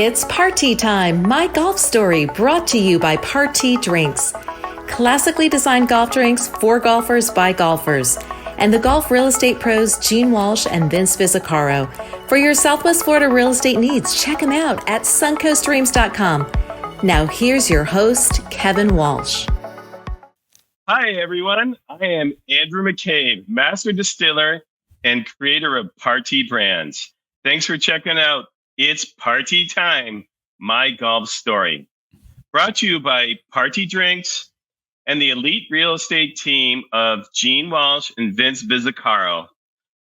It's party time, my golf story, brought to you by Party Drinks. Classically designed golf drinks for golfers by golfers. And the golf real estate pros Gene Walsh and Vince Visicaro. For your Southwest Florida real estate needs, check them out at suncoastdreams.com. Now here's your host, Kevin Walsh. Hi, everyone. I am Andrew McCabe, master distiller and creator of Party Brands. Thanks for checking out It's Party Time, my golf story. Brought to you by Party Drinks and the elite real estate team of Gene Walsh and Vince Visicaro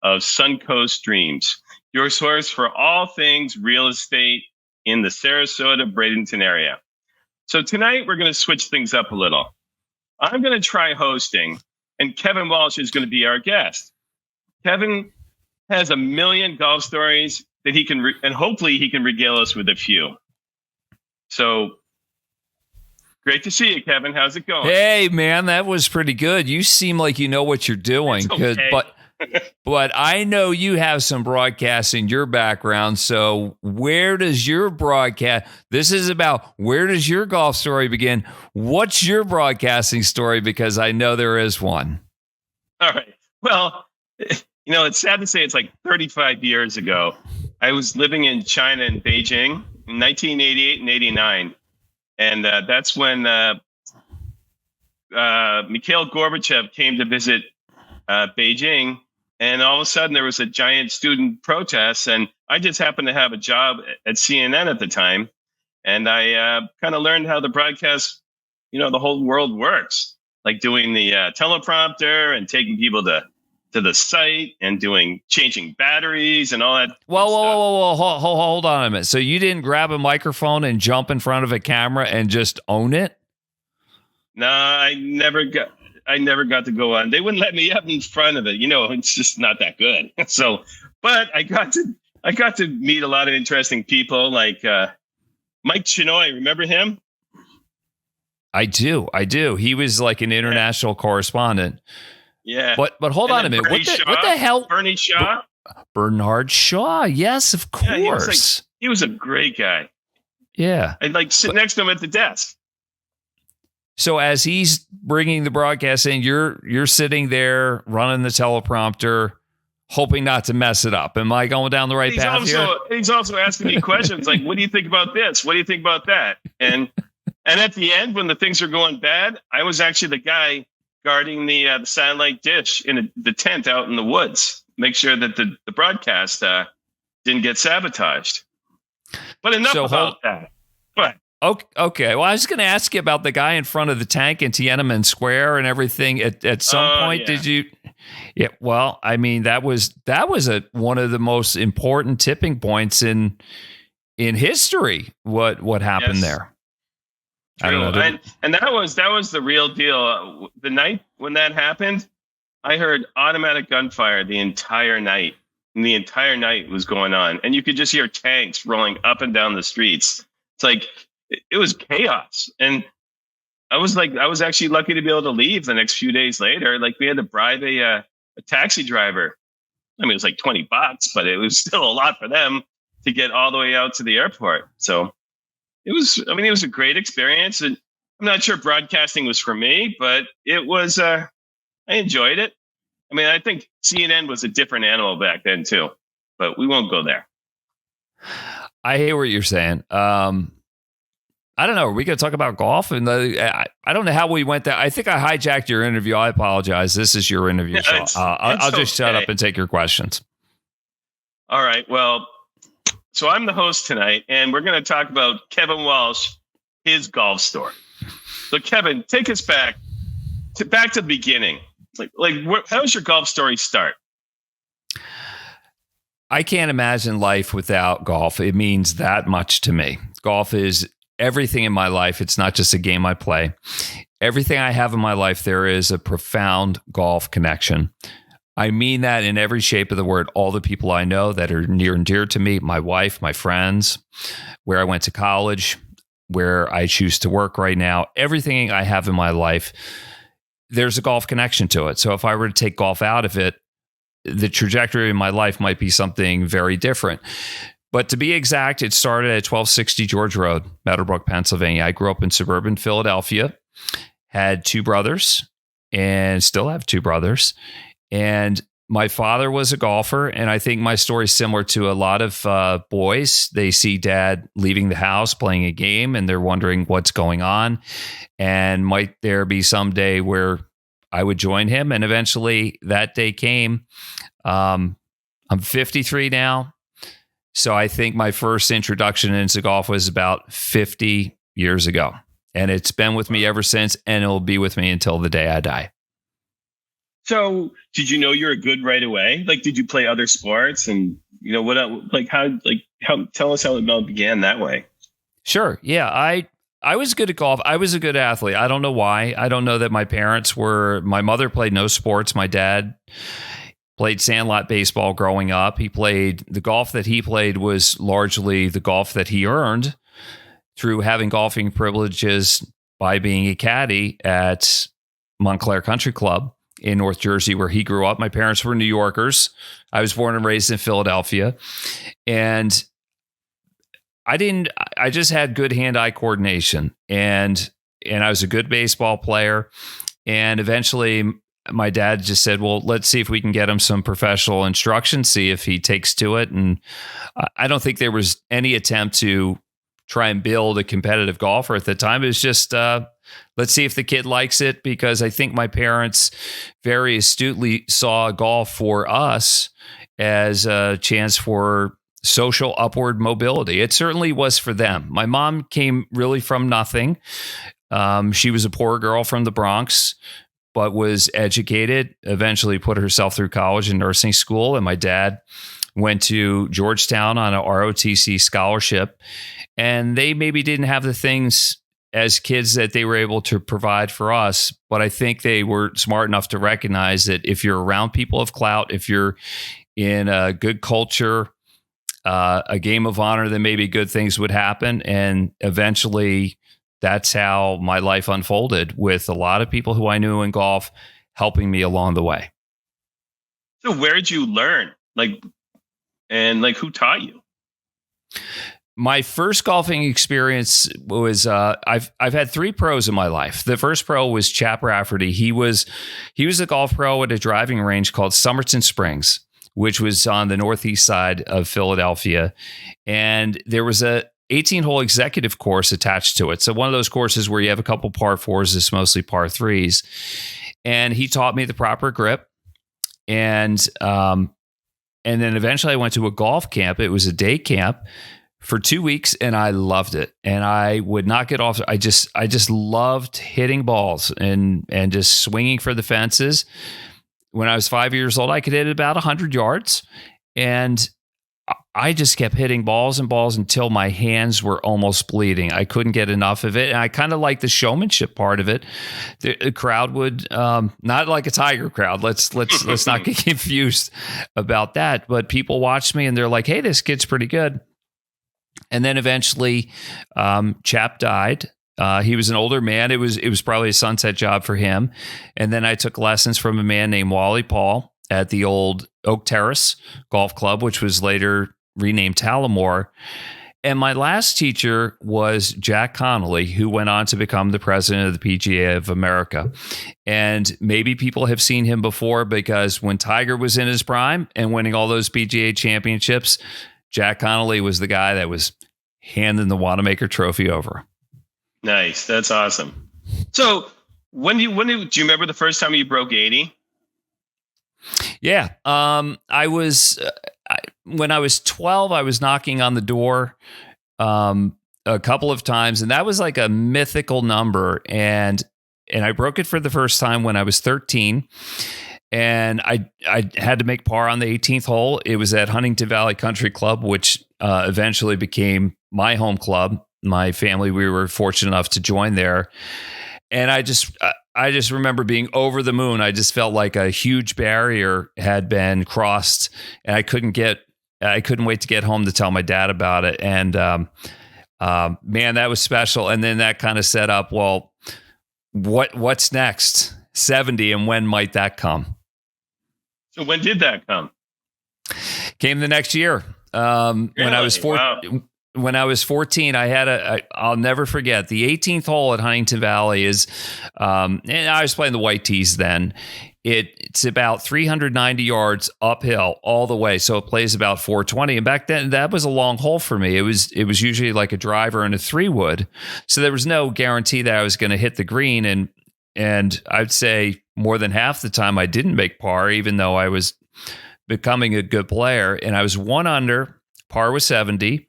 of Suncoast Dreams, your source for all things real estate in the Sarasota, Bradenton area. So tonight we're going to switch things up a little. I'm going to try hosting, and Kevin Walsh is going to be our guest. Kevin has a million golf stories that he can, and hopefully he can regale us with a few. So great to see you, Kevin. How's it going? Hey, man, that was pretty good. You seem like you know what you're doing. Okay. But I know you have some broadcasting your background. So where does your broadcast? This is about where does your golf story begin? What's your broadcasting story? Because I know there is one. All right. Well, it's sad to say it's like 35 years ago. I was living in China in Beijing in 1988 and 89. And that's when Mikhail Gorbachev came to visit Beijing. And all of a sudden there was a giant student protest. And I just happened to have a job at CNN at the time. And I kind of learned how the broadcast, the whole world works, like doing the teleprompter and taking people to the site and changing batteries and all that. Whoa, hold on a minute. So you didn't grab a microphone and jump in front of a camera and just own it? No, I never got to go on. They wouldn't let me up in front of it. It's just not that good. So, but I got to meet a lot of interesting people like Mike Chinoy. Remember him? I do. He was like an international correspondent. Yeah. But hold on a minute. What the hell? Bernie Shaw? Bernard Shaw. Yes, of course. Yeah, he was a great guy. Yeah. I'd sit next to him at the desk. So as he's bringing the broadcast in, you're sitting there running the teleprompter, hoping not to mess it up. Am I going down the right path here? He's also asking me questions like, what do you think about this? What do you think about that? And at the end, when the things are going bad, I was actually the guy guarding the satellite dish in the tent out in the woods, make sure that the broadcast didn't get sabotaged. But enough about that. But okay. Well, I was going to ask you about the guy in front of the tank in Tiananmen Square and everything. At some point, yeah. Did you? Yeah. Well, I mean, that was one of the most important tipping points in history. What happened there? True. I don't know. And that was the real deal. The night when that happened, I heard automatic gunfire the entire night. And the entire night was going on. And you could just hear tanks rolling up and down the streets. It's like it was chaos. And I was actually lucky to be able to leave the next few days later. Like we had to bribe a taxi driver. I mean, it was like $20, but it was still a lot for them to get all the way out to the airport. So it was a great experience, and I'm not sure broadcasting was for me, but it was, I enjoyed it. I mean, I think CNN was a different animal back then too, but we won't go there. I hear what you're saying. I don't know. Are we going to talk about golf? And I don't know how we went there. I think I hijacked your interview. I apologize. This is your interview. Yeah, so I'll just shut up and take your questions. All right. Well, so I'm the host tonight, and we're going to talk about Kevin Walsh, his golf story. So, Kevin, take us back to the beginning. How does your golf story start? I can't imagine life without golf. It means that much to me. Golf is everything in my life. It's not just a game I play. Everything I have in my life, there is a profound golf connection. I mean that in every shape of the word. All the people I know that are near and dear to me, my wife, my friends, where I went to college, where I choose to work right now, everything I have in my life, there's a golf connection to it. So if I were to take golf out of it, the trajectory of my life might be something very different. But to be exact, it started at 1260 George Road, Meadowbrook, Pennsylvania. I grew up in suburban Philadelphia, had two brothers, and still have two brothers. And my father was a golfer, and I think my story is similar to a lot of boys. They see dad leaving the house, playing a game, and they're wondering what's going on. And might there be some day where I would join him? And eventually that day came. I'm 53 now. So I think my first introduction into golf was about 50 years ago. And it's been with me ever since, and it'll be with me until the day I die. So did you know you were good right away? Like, did you play other sports? And, you know, tell us how it all began that way. Sure. Yeah. I was good at golf. I was a good athlete. I don't know why. I don't know that my parents were. My mother played no sports. My dad played sandlot baseball growing up. The golf that he played was largely the golf that he earned through having golfing privileges by being a caddy at Montclair Country Club in North Jersey, where he grew up. My parents were New Yorkers. I was born and raised in Philadelphia. And I just had good hand-eye coordination, and I was a good baseball player. And eventually my dad just said, well, let's see if we can get him some professional instruction, see if he takes to it. And I don't think there was any attempt to try and build a competitive golfer at the time. It was just, let's see if the kid likes it, because I think my parents very astutely saw golf for us as a chance for social upward mobility. It certainly was for them. My mom came really from nothing. She was a poor girl from the Bronx, but was educated, eventually put herself through college and nursing school. And my dad went to Georgetown on a ROTC scholarship. And they maybe didn't have the things as kids that they were able to provide for us. But I think they were smart enough to recognize that if you're around people of clout, if you're in a good culture, a game of honor, then maybe good things would happen. And eventually that's how my life unfolded, with a lot of people who I knew in golf helping me along the way. So where did you learn? Who taught you? My first golfing experience was I've had three pros in my life. The first pro was Chap Rafferty. He was a golf pro at a driving range called Somerton Springs, which was on the northeast side of Philadelphia. And there was a 18-hole executive course attached to it. So one of those courses where you have a couple par fours, it's mostly par threes. And he taught me the proper grip. And then eventually I went to a golf camp. It was a day camp for 2 weeks, and I loved it. And I would not get off. I just loved hitting balls and just swinging for the fences. When I was 5 years old, I could hit about 100 yards. And I just kept hitting balls and balls until my hands were almost bleeding. I couldn't get enough of it. And I kind of like the showmanship part of it. The crowd would, not like a Tiger crowd. Let's not get confused about that. But people watched me and they're like, hey, this kid's pretty good. And then eventually Chap died. He was an older man. It was probably a sunset job for him. And then I took lessons from a man named Wally Paul at the old Oak Terrace Golf Club, which was later renamed Talamore. And my last teacher was Jack Connolly, who went on to become the president of the PGA of America. And maybe people have seen him before, because when Tiger was in his prime and winning all those PGA championships, Jack Connolly was the guy that was handing the Wanamaker trophy over. Nice. That's awesome. So do you remember the first time you broke 80? Yeah. When I was 12, I was knocking on the door a couple of times, and that was like a mythical number. And I broke it for the first time when I was 13. And I had to make par on the 18th hole. It was at Huntington Valley Country Club, which eventually became my home club. My family, we were fortunate enough to join there. And I just remember being over the moon. I just felt like a huge barrier had been crossed, and I couldn't wait to get home to tell my dad about it. And man, that was special. And then that kind of set up, well, what's next? 70, and when might that come? So when did that come? Came the next year. When I was Wow. When I was 14, I'll never forget the 18th hole at Huntington Valley is, and I was playing the white tees then. It's about 390 yards uphill all the way. So it plays about 420. And back then that was a long hole for me. It was usually like a driver and a 3-wood. So there was no guarantee that I was going to hit the green. And I'd say more than half the time I didn't make par, even though I was becoming a good player. And I was 1 under, par was 70.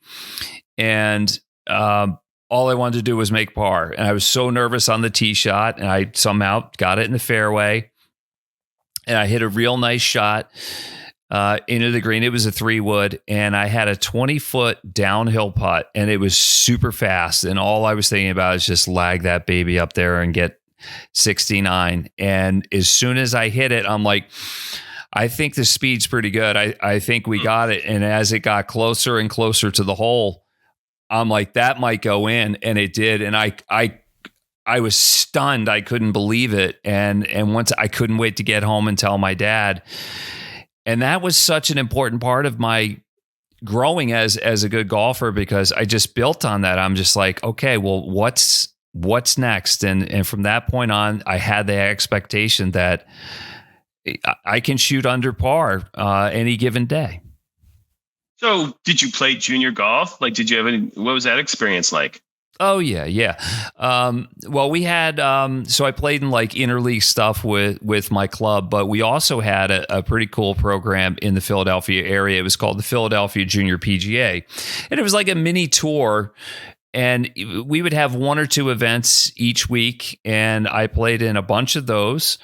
And all I wanted to do was make par. And I was so nervous on the tee shot, and I somehow got it in the fairway. And I hit a real nice shot into the green. It was a 3-wood, and I had a 20-foot downhill putt, and it was super fast. And all I was thinking about is just lag that baby up there and get 69. And as soon as I hit it, I'm like, I think the speed's pretty good. I think we got it. And as it got closer and closer to the hole, I'm like, that might go in, and it did. And I was stunned. I couldn't believe it. And once I couldn't wait to get home and tell my dad. And that was such an important part of my growing as a good golfer, because I just built on that. I'm just like, okay, well, what's next? And from that point on, I had the expectation that I can shoot under par any given day. So did you play junior golf? Like, did you have what was that experience like? Oh, yeah. Well, we had, so I played in like interleague stuff with my club, but we also had a pretty cool program in the Philadelphia area. It was called the Philadelphia Junior PGA. And it was like a mini tour. And we would have 1 or 2 events each week. And I played in a bunch of those,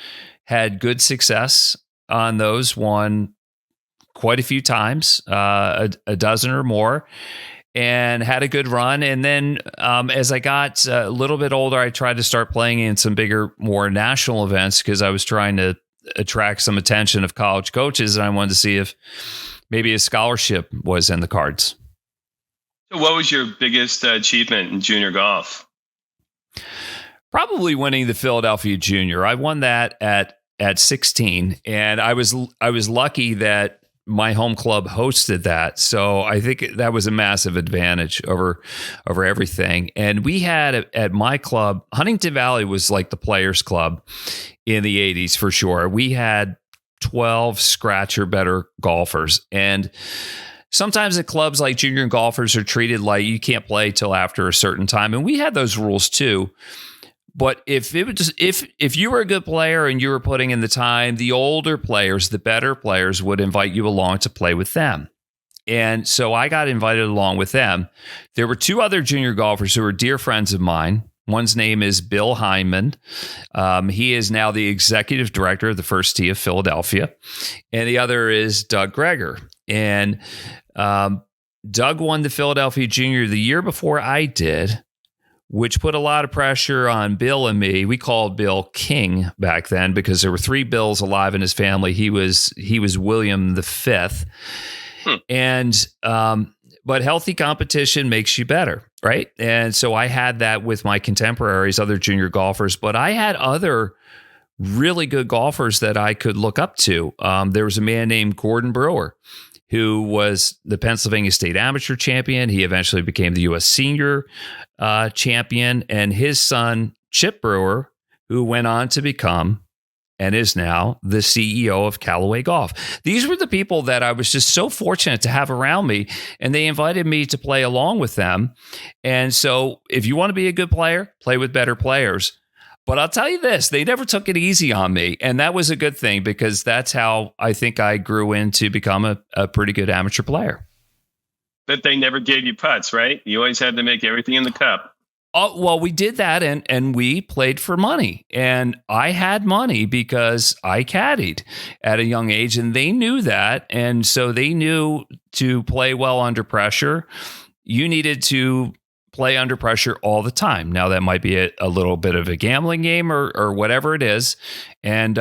had good success on those, won quite a few times, a dozen or more, and had a good run. And then as I got a little bit older, I tried to start playing in some bigger, more national events, because I was trying to attract some attention of college coaches, and I wanted to see if maybe a scholarship was in the cards. So what was your biggest achievement in junior golf? Probably winning the Philadelphia Junior. I won that at 16, and I was lucky that my home club hosted that. So I think that was a massive advantage over everything. And we had at my club, Huntington Valley was like the players club in the 80s for sure. We had 12 scratch or better golfers. And sometimes at clubs like junior golfers are treated like you can't play till after a certain time. And we had those rules too. But if you were a good player and you were putting in the time, the older players, the better players would invite you along to play with them. And so I got invited along with them. There were 2 other junior golfers who were dear friends of mine. One's name is Bill Hyman. He is now the executive director of the First Tee of Philadelphia. And the other is Doug Greger. And Doug won the Philadelphia Junior the year before I did, which put a lot of pressure on Bill and me. We called Bill King back then because there were 3 Bills alive in his family. He was William V. And but healthy competition makes you better, right? And so I had that with my contemporaries, other junior golfers, but I had other really good golfers that I could look up to. There was a man named Gordon Brewer, who was the Pennsylvania State Amateur Champion. He eventually became the U.S. Senior Champion. And his son, Chip Brewer, who went on to become and is now the CEO of Callaway Golf. These were the people that I was just so fortunate to have around me, and they invited me to play along with them. And so if you want to be a good player, play with better players. But I'll tell you this, they never took it easy on me. And that was a good thing, because that's how I think I grew into become a pretty good amateur player. But they never gave you putts, right? You always had to make everything in the cup. Oh, well, we did that, and we played for money. And I had money because I caddied at a young age, and they knew that. And so they knew to play well under pressure, you needed to play under pressure all the time. Now, that might be a little bit of a gambling game or whatever it is. And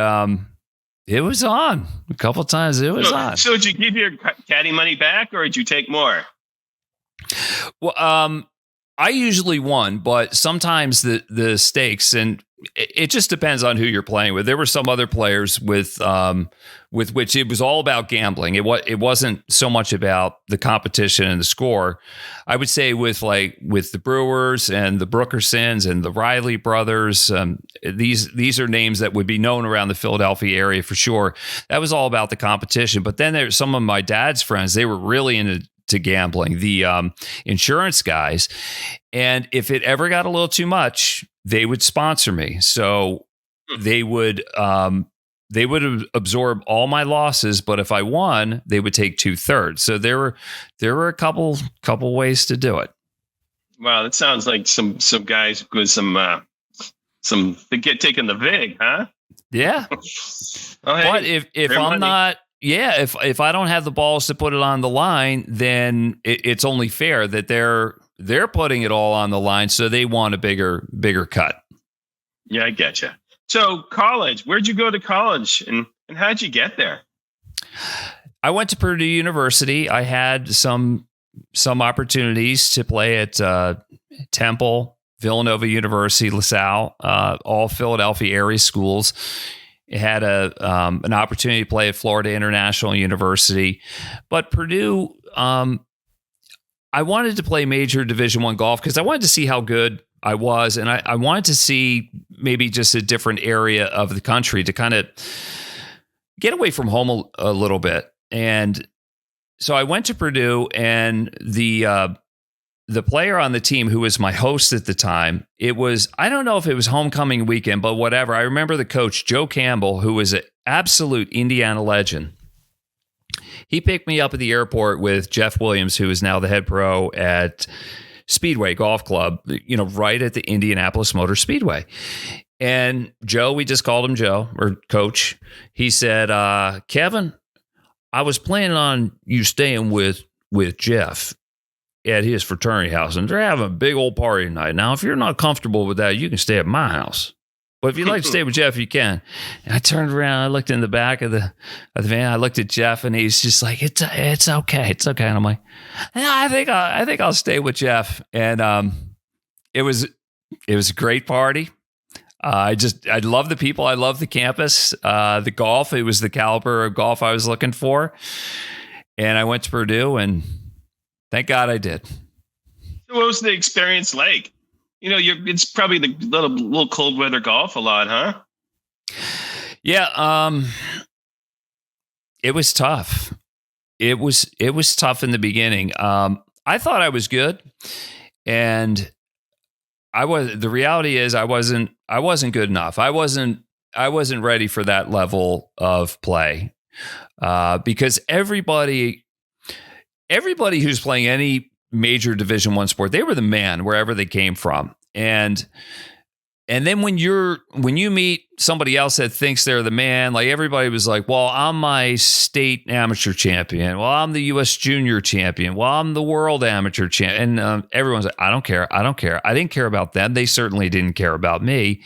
it was on. A couple of times it was on. So did you give your caddy money back, or did you take more? Well, I usually won, but sometimes the stakes, and it just depends on who you're playing with. There were some other players with which it was all about gambling. It wasn't so much about the competition and the score. I would say with the Brewers and the Brookersons and the Riley brothers, these are names that would be known around the Philadelphia area for sure. That was all about the competition. But then there's some of my dad's friends. They were really into gambling, the insurance guys. And if it ever got a little too much, they would sponsor me. So they would absorb all my losses, but if I won, they would take 2/3. So there were a couple ways to do it. Wow, that sounds like some guys with some they get taking the vig, huh? Yeah. Oh, hey, but if I'm money. not, if I don't have the balls to put it on the line, then it's only fair that they're putting it all on the line, so they want a bigger cut. Yeah, I get you. So college, where'd you go to college, and how'd you get there? I went to Purdue University. I had some opportunities to play at Temple, Villanova University, LaSalle, all Philadelphia area schools. It had an opportunity to play at Florida International University, but Purdue. I wanted to play major Division I golf because I wanted to see how good I was, and I wanted to see maybe just a different area of the country to kind of get away from home a little bit. And so I went to Purdue, and the player on the team who was my host at the time, I don't know if it was homecoming weekend, but whatever. I remember the coach, Joe Campbell, who was an absolute Indiana legend. He picked me up at the airport with Jeff Williams, who is now the head pro at Speedway Golf Club, right at the Indianapolis Motor Speedway. And Joe, we just called him Joe, or Coach. He said, Kevin, I was planning on you staying with Jeff at his fraternity house, and they're having a big old party tonight. Now, if you're not comfortable with that, you can stay at my house. But if you'd like to stay with Jeff, you can. And I turned around, I looked in the back of the van, I looked at Jeff, and he's just like, it's okay. It's okay. And I'm like, I think I'll stay with Jeff. And it was a great party. I love the people. I love the campus, the golf. It was the caliber of golf I was looking for. And I went to Purdue, and thank God I did. What was the experience like? It's probably the little cold weather golf a lot, huh? Yeah, it was tough. It was tough in the beginning. I thought I was good, and the reality is I wasn't good enough. I wasn't ready for that level of play, because everybody who's playing any major Division I sport, they were the man wherever they came from. And then when you meet somebody else that thinks they're the man, like everybody was like, well, I'm my state amateur champion. Well, I'm the U.S. junior champion. Well, I'm the world amateur champion. And everyone's like, I don't care. I didn't care about them. They certainly didn't care about me.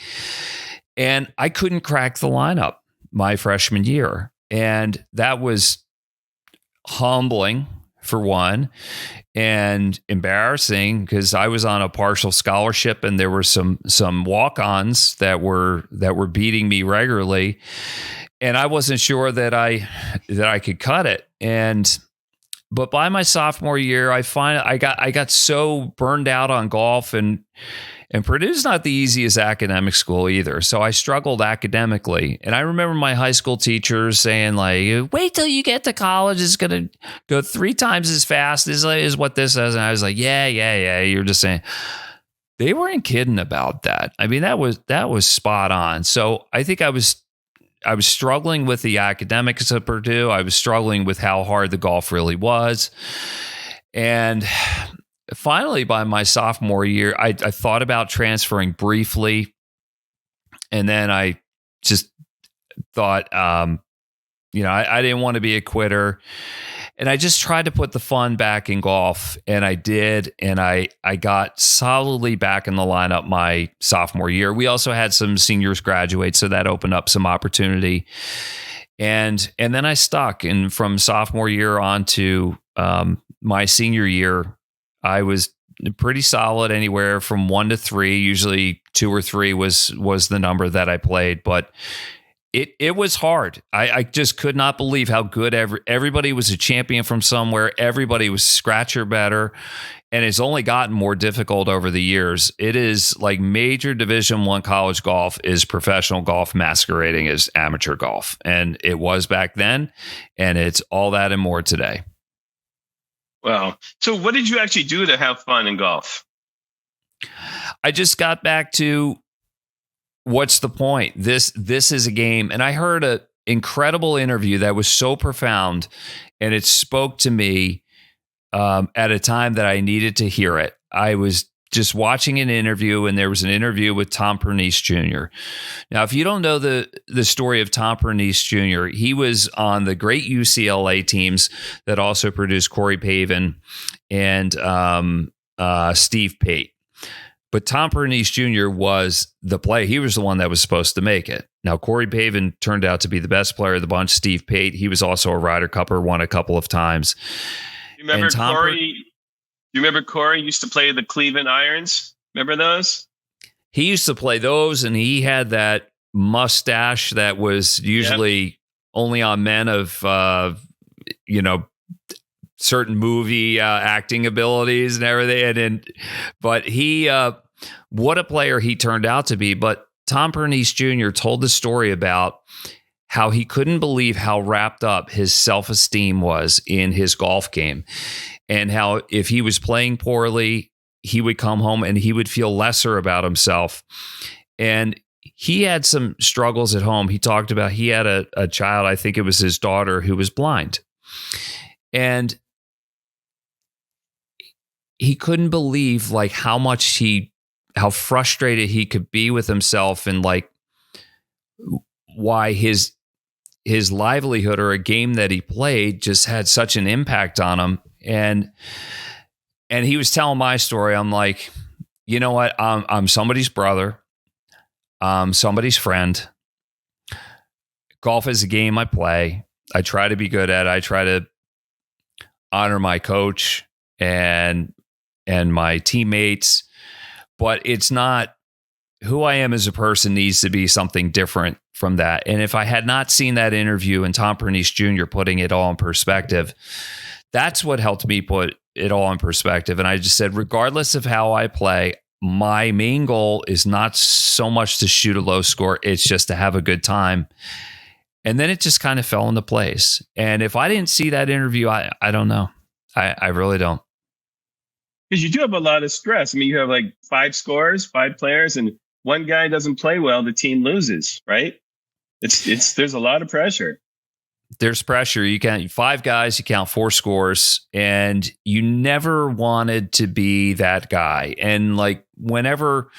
And I couldn't crack the lineup my freshman year. And that was humbling, for one, and embarrassing because I was on a partial scholarship, and there were some walk-ons that were beating me regularly, and I wasn't sure that I could cut it. But by my sophomore year, I got so burned out on golf, and Purdue's not the easiest academic school either. So I struggled academically. And I remember my high school teachers saying, like, wait till you get to college. It's going to go 3 times as fast is what this is. And I was like, yeah. You're just saying. They weren't kidding about that. I mean, that was spot on. So I think I was struggling with the academics of Purdue. I was struggling with how hard the golf really was. And finally, by my sophomore year, I thought about transferring briefly, and then I just thought, I didn't want to be a quitter, and I just tried to put the fun back in golf, and I did, and I got solidly back in the lineup my sophomore year. We also had some seniors graduate, so that opened up some opportunity, and then I stuck, and from sophomore year on to my senior year, I was pretty solid, anywhere from 1 to 3. Usually 2 or 3 was the number that I played, but it was hard. I just could not believe how good everybody was a champion from somewhere. Everybody was scratcher better, and it's only gotten more difficult over the years. It is like major Division I college golf is professional golf masquerading as amateur golf, and it was back then, and it's all that and more today. Wow. So what did you actually do to have fun in golf? I just got back to, what's the point? This is a game. And I heard an incredible interview that was so profound, and it spoke to me at a time that I needed to hear it. I was just watching an interview, and there was an interview with Tom Pernice Jr. Now, if you don't know the story of Tom Pernice Jr., he was on the great UCLA teams that also produced Corey Pavin and Steve Pate. But Tom Pernice Jr. was the player. He was the one that was supposed to make it. Now, Corey Pavin turned out to be the best player of the bunch. Steve Pate, he was also a Ryder Cupper, won a couple of times. You remember Corey? You remember Corey used to play the Cleveland Irons? Remember those? He used to play those, and he had that mustache that was usually only on men of, certain movie acting abilities and everything. But he, what a player he turned out to be. But Tom Pernice Jr. told the story about how he couldn't believe how wrapped up his self-esteem was in his golf game, and how if he was playing poorly, he would come home and he would feel lesser about himself. And he had some struggles at home. He talked about he had a child, I think it was his daughter, who was blind. And he couldn't believe like how frustrated he could be with himself, and like why his livelihood or a game that he played just had such an impact on him. And he was telling my story. I'm like, you know what? I'm somebody's brother. Somebody's friend. Golf is a game I play. I try to be good at it. I try to honor my coach and my teammates, but it's not who I am as a person. Needs to be something different from that. And if I had not seen that interview and Tom Pernice Jr. putting it all in perspective, that's what helped me put it all in perspective. And I just said, regardless of how I play, my main goal is not so much to shoot a low score. It's just to have a good time. And then it just kind of fell into place. And if I didn't see that interview, I don't know. I really don't. Because you do have a lot of stress. I mean, you have like 5 scorers, 5 players, and one guy doesn't play well, the team loses, right? There's a lot of pressure. There's pressure. You count 5 guys, you count 4 scores, and you never wanted to be that guy. And like whenever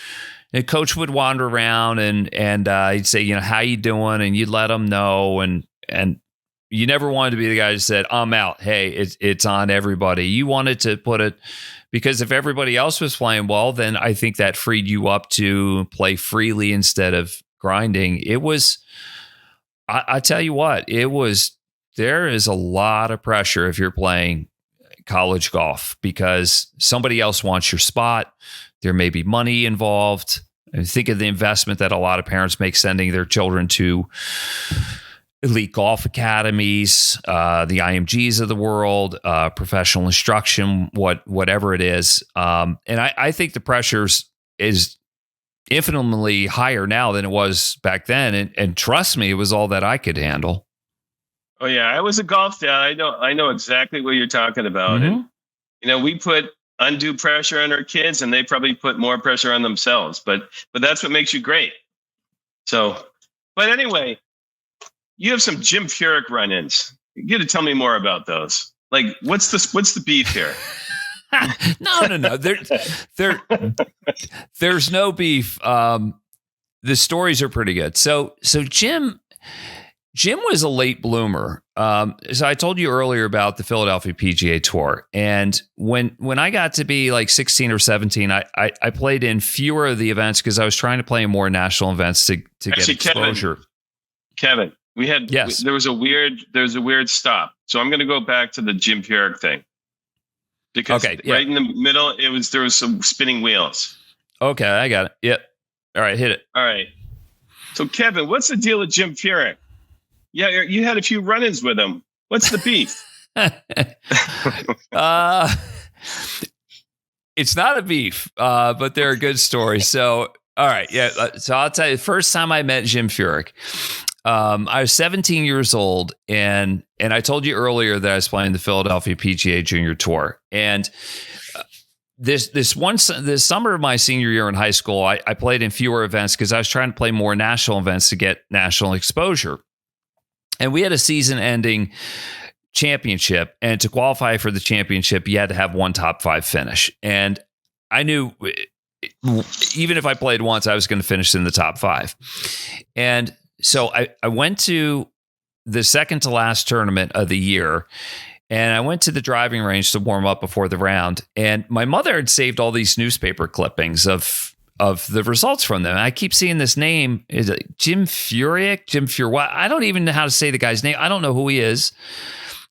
the coach would wander around and he'd say, how you doing? And you'd let him know. And you never wanted to be the guy who said, I'm out. Hey, it's on everybody. You wanted to put it, because if everybody else was playing well, then I think that freed you up to play freely instead of grinding. It was, I tell you what, there is a lot of pressure if you're playing college golf, because somebody else wants your spot. There may be money involved. And think of the investment that a lot of parents make sending their children to elite golf academies, the IMGs of the world, professional instruction, whatever it is. And I think the pressures is infinitely higher now than it was back then. And trust me, it was all that I could handle. Oh yeah, I was a golf dad. I know exactly what you're talking about. Mm-hmm. And we put undue pressure on our kids, and they probably put more pressure on themselves. But that's what makes you great. So, but anyway, you have some Jim Furyk run-ins. You got to tell me more about those. Like, what's the beef here? No. There's no beef. The stories are pretty good. So Jim was a late bloomer. So I told you earlier about the Philadelphia PGA Tour. And when I got to be like 16 or 17, I played in fewer of the events because I was trying to play in more national events to get exposure. Kevin, there was a weird stop. So I'm going to go back to the Jim Furyk thing. Because right in the middle, there was some spinning wheels. Okay, I got it. Yep. All right, hit it. All right. So, Kevin, what's the deal with Jim Furyk? Yeah, you had a few run-ins with him. What's the beef? It's not a beef, but they're a good story. So, all right, yeah. So I'll tell you, the first time I met Jim Furyk, I was 17 years old, and I told you earlier that I was playing the Philadelphia PGA Junior Tour, and this summer of my senior year in high school, I played in fewer events because I was trying to play more national events to get national exposure, and we had a season-ending championship, and to qualify for the championship, you had to have one top 5 finish, and I knew even if I played once, I was going to finish in the top 5, and so I went to the second to last tournament of the year, and I went to the driving range to warm up before the round. And my mother had saved all these newspaper clippings of the results from them. And I keep seeing this name, is it Jim Furyk? Jim Furyk. I don't even know how to say the guy's name. I don't know who he is.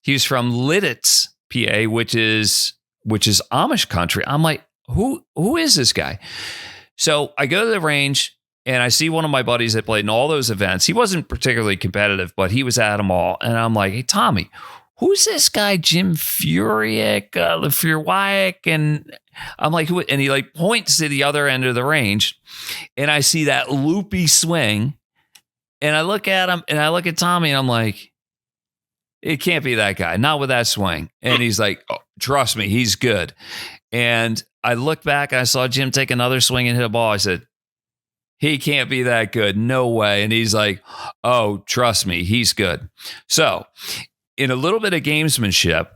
He's from Lidditz, PA, which is Amish country. I'm like, who is this guy? So I go to the range, and I see one of my buddies that played in all those events. He wasn't particularly competitive, but he was at them all. And I'm like, hey, Tommy, who's this guy, Jim Furyk, the Furyk? And I'm like, who? And he like points to the other end of the range. And I see that loopy swing. And I look at him, and I look at Tommy, and I'm like, it can't be that guy, not with that swing. And he's like, oh, trust me, he's good. And I look back, and I saw Jim take another swing and hit a ball. I said, he can't be that good. No way. And he's like, oh, trust me, he's good. So in a little bit of gamesmanship,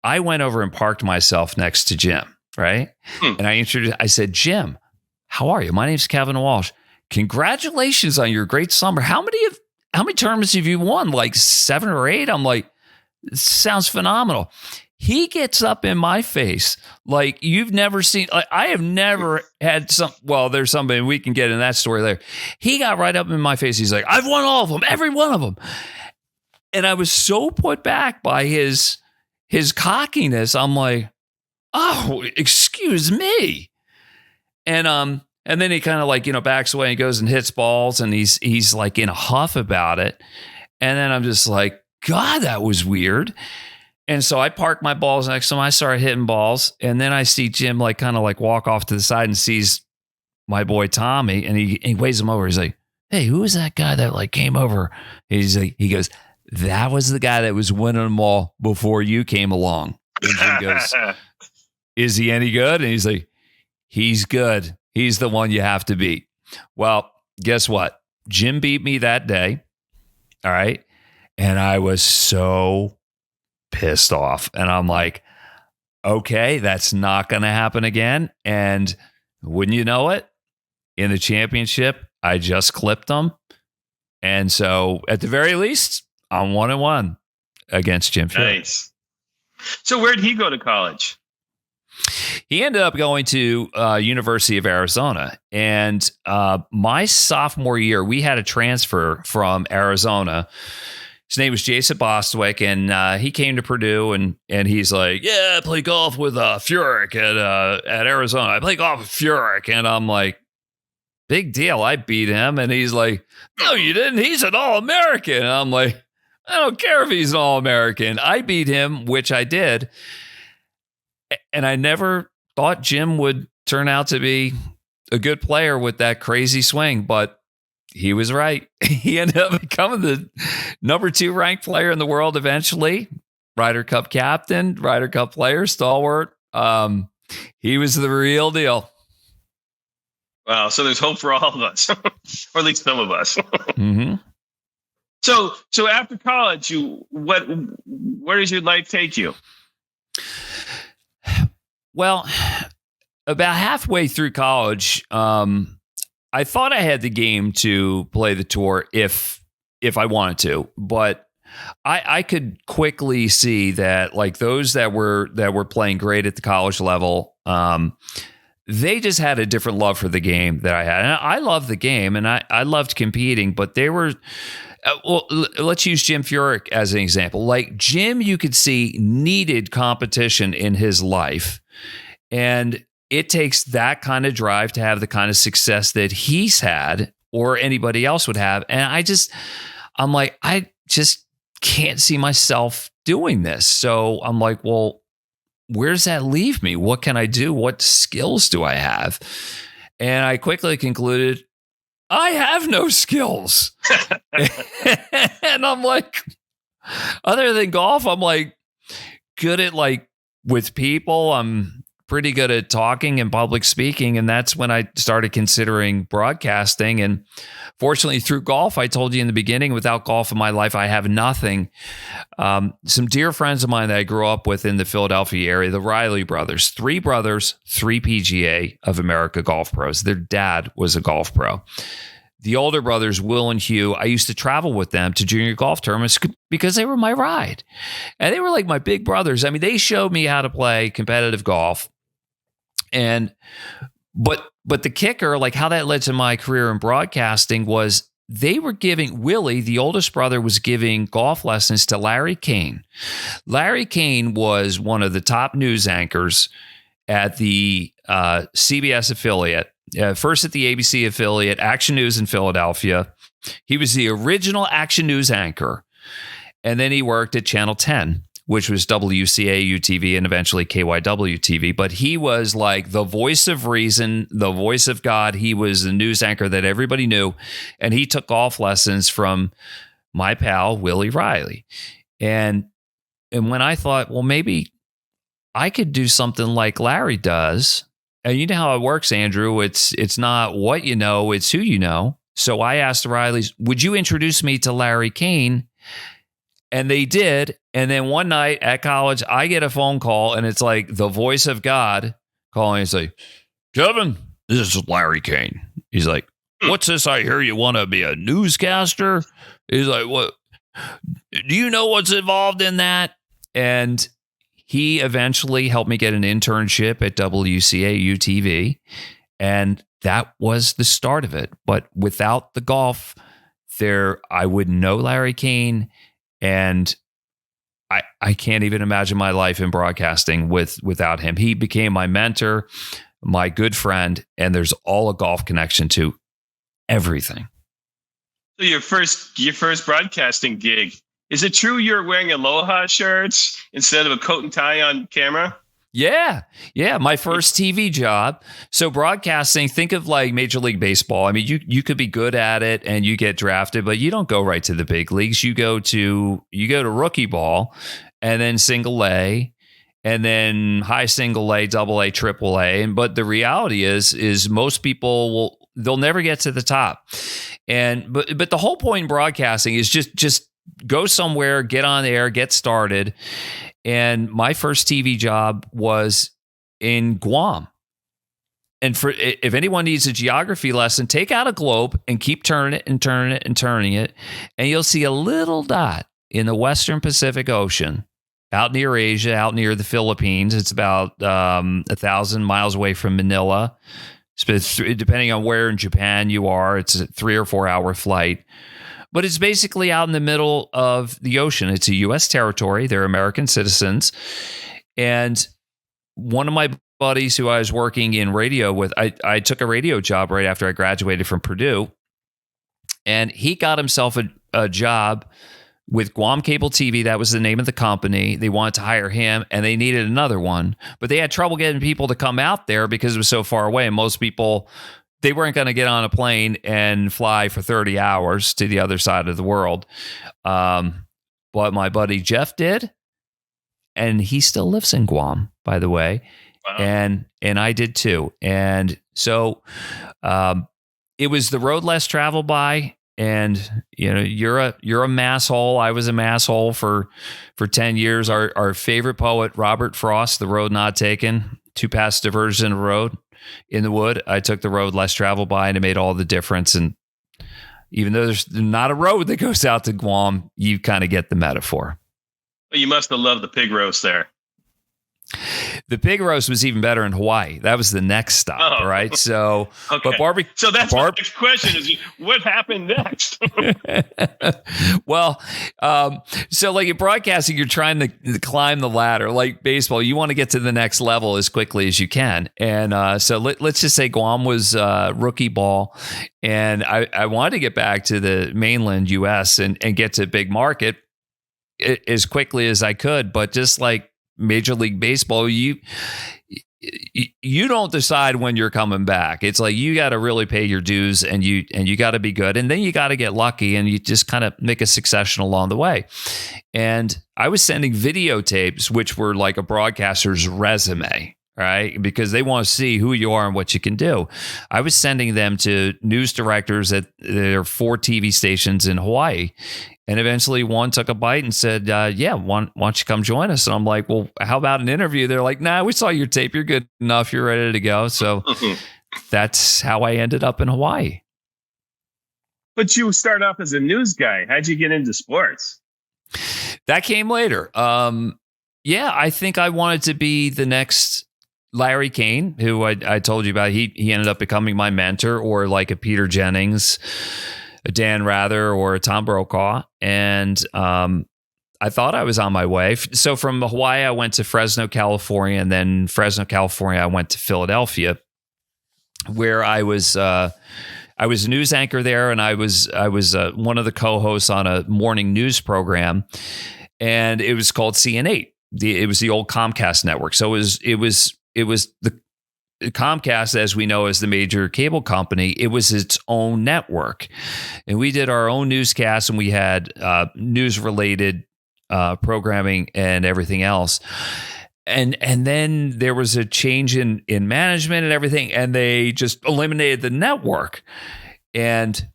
I went over and parked myself next to Jim, right? And I said, Jim, how are you? My name's Kevin Walsh. Congratulations on your great summer. How many tournaments have you won? Like 7 or 8? I'm like, sounds phenomenal. He gets up in my face like you've never seen. Like, I have never had there's somebody, we can get in that story later. He got right up in my face. He's like, I've won all of them, every one of them. And I was so put back by his cockiness. I'm like, oh, excuse me. And then he kind of like, backs away and goes and hits balls, and he's like in a huff about it. And then I'm just like, God, that was weird. And so I parked my balls next to him. I started hitting balls. And then I see Jim like kind of like walk off to the side and sees my boy Tommy. And he waves him over. He's like, hey, who was that guy that like came over? He goes, that was the guy that was winning them all before you came along. And Jim goes, is he any good? And he's like, he's good. He's the one you have to beat. Well, guess what? Jim beat me that day. All right. And I was so pissed off. And I'm like, okay, that's not going to happen again. And wouldn't you know it, in the championship, I just clipped them. And so at the very least, I'm 1-1 against Jim Furyk. Nice. So where did he go to college? He ended up going to University of Arizona. And my sophomore year, we had a transfer from Arizona. His name was Jason Bostwick, and he came to Purdue, and he's like, yeah, I play golf with Furyk at Arizona. I play golf with Furyk. And I'm like, big deal. I beat him. And he's like, no, you didn't. He's an All-American. And I'm like, I don't care if he's an All-American. I beat him, which I did. And I never thought Jim would turn out to be a good player with that crazy swing, but he was right. He ended up becoming the number 2 ranked player in the world eventually. Ryder Cup captain, Ryder Cup player, stalwart. He was the real deal. Wow. So there's hope for all of us, or at least some of us. Mm-hmm. So after college, where does your life take you? Well, about halfway through college, I thought I had the game to play the tour if I wanted to, but I could quickly see that like those that were playing great at the college level, they just had a different love for the game that I had. And I loved the game, and I loved competing, but they were let's use Jim Furyk as an example. Like Jim, you could see needed competition in his life. And it takes that kind of drive to have the kind of success that he's had or anybody else would have. And I'm like, I just can't see myself doing this. So I'm like, well, where does that leave me? What can I do? What skills do I have? And I quickly concluded, I have no skills. And I'm like, other than golf, I'm like good at like with people. I'm pretty good at talking and public speaking. And that's when I started considering broadcasting. And fortunately, through golf, I told you in the beginning, without golf in my life, I have nothing. Some dear friends of mine that I grew up with in the Philadelphia area, the Riley brothers, three PGA of America golf pros. Their dad was a golf pro. The older brothers, Will and Hugh, I used to travel with them to junior golf tournaments because they were my ride. And they were like my big brothers. I mean, they showed me how to play competitive golf. But the kicker, like how that led to my career in broadcasting, was they were giving, Willie, the oldest brother, was giving golf lessons to Larry Kane. Larry Kane was one of the top news anchors at the CBS affiliate, first at the ABC affiliate, Action News in Philadelphia. He was the original Action News anchor. And then he worked at Channel 10, which was WCAU TV and eventually KYW TV. But he was like the voice of reason, the voice of God. He was the news anchor that everybody knew. And he took golf lessons from my pal, Willie Riley. And when I thought, well, maybe I could do something like Larry does. And you know how it works, Andrew. It's not what you know, it's who you know. So I asked the Rileys, would you introduce me to Larry Kane? And they did. And then one night at college, I get a phone call and it's like the voice of God calling and say, Kevin, this is Larry Kane. He's like, what's this? I hear you want to be a newscaster. He's like, what? Do you know what's involved in that? And he eventually helped me get an internship at WCAU TV. And that was the start of it. But without the golf there, I wouldn't know Larry Kane. And I can't even imagine my life in broadcasting without him. He became my mentor, my good friend, and there's all a golf connection to everything. So your first broadcasting gig, is it true you're wearing Aloha shirts instead of a coat and tie on camera? Yeah. My first TV job. So broadcasting, think of like Major League Baseball. I mean, you could be good at it and you get drafted, but you don't go right to the big leagues. You go to rookie ball and then single A and then high single A, double A, triple A. But the reality is most people they'll never get to the top. But the whole point in broadcasting is just go somewhere, get on air, get started. And my first TV job was in Guam. And if anyone needs a geography lesson, take out a globe and keep turning it and turning it and turning it. And you'll see a little dot in the Western Pacific Ocean out near Asia, out near the Philippines. It's about 1,000 miles away from Manila. Depending on where in Japan you are, it's a 3 or 4 hour flight. But it's basically out in the middle of the ocean. It's a U.S. territory. They're American citizens. And one of my buddies who I was working in radio with, I took a radio job right after I graduated from Purdue. And he got himself a job with Guam Cable TV. That was the name of the company. They wanted to hire him, and they needed another one. But they had trouble getting people to come out there because it was so far away. And most people, they weren't going to get on a plane and fly for 30 hours to the other side of the world. But my buddy Jeff did. And he still lives in Guam, by the way. Wow. And I did too. And so it was the road less traveled by. And you know, you're a mass hole. I was a mass hole for 10 years. Our favorite poet, Robert Frost, The Road Not Taken, 2 past diversions in a road in the wood. I took the road less traveled by, and it made all the difference. And even though there's not a road that goes out to Guam, you kind of get the metaphor. You must have loved the pig roast there. The pig roast was even better in Hawaii. That was the next stop, right? So, okay. But barbecue. So that's my next question: is what happened next? Well, so like in broadcasting, you're trying to climb the ladder. Like baseball, you want to get to the next level as quickly as you can. And so let's just say Guam was rookie ball, and I wanted to get back to the mainland U.S. and get to a big market as quickly as I could, but just like Major League Baseball, you don't decide when you're coming back. It's like you got to really pay your dues, and you got to be good, and then you got to get lucky, and you just kind of make a succession along the way. And I was sending videotapes, which were like a broadcaster's resume, right? Because they want to see who you are and what you can do. I was sending them to news directors at their 4 TV stations in Hawaii. And eventually one took a bite and said, yeah, why don't you come join us? And I'm like, well, how about an interview? They're like, nah, we saw your tape. You're good enough. You're ready to go. So that's how I ended up in Hawaii. But you start off as a news guy. How'd you get into sports? That came later. Yeah, I think I wanted to be the next Larry Kane, who I told you about. He ended up becoming my mentor, or like a Peter Jennings, a Dan Rather, or a Tom Brokaw. And I thought I was on my way. So from Hawaii, I went to Fresno, California, and then Fresno, California, I went to Philadelphia, where I was a news anchor there, and I was one of the co-hosts on a morning news program, and it was called CN8. It was the old Comcast network. So it was the Comcast, as we know, as the major cable company. It was its own network, and we did our own newscasts, and we had news-related programming and everything else. And then there was a change in management and everything, and they just eliminated the network. And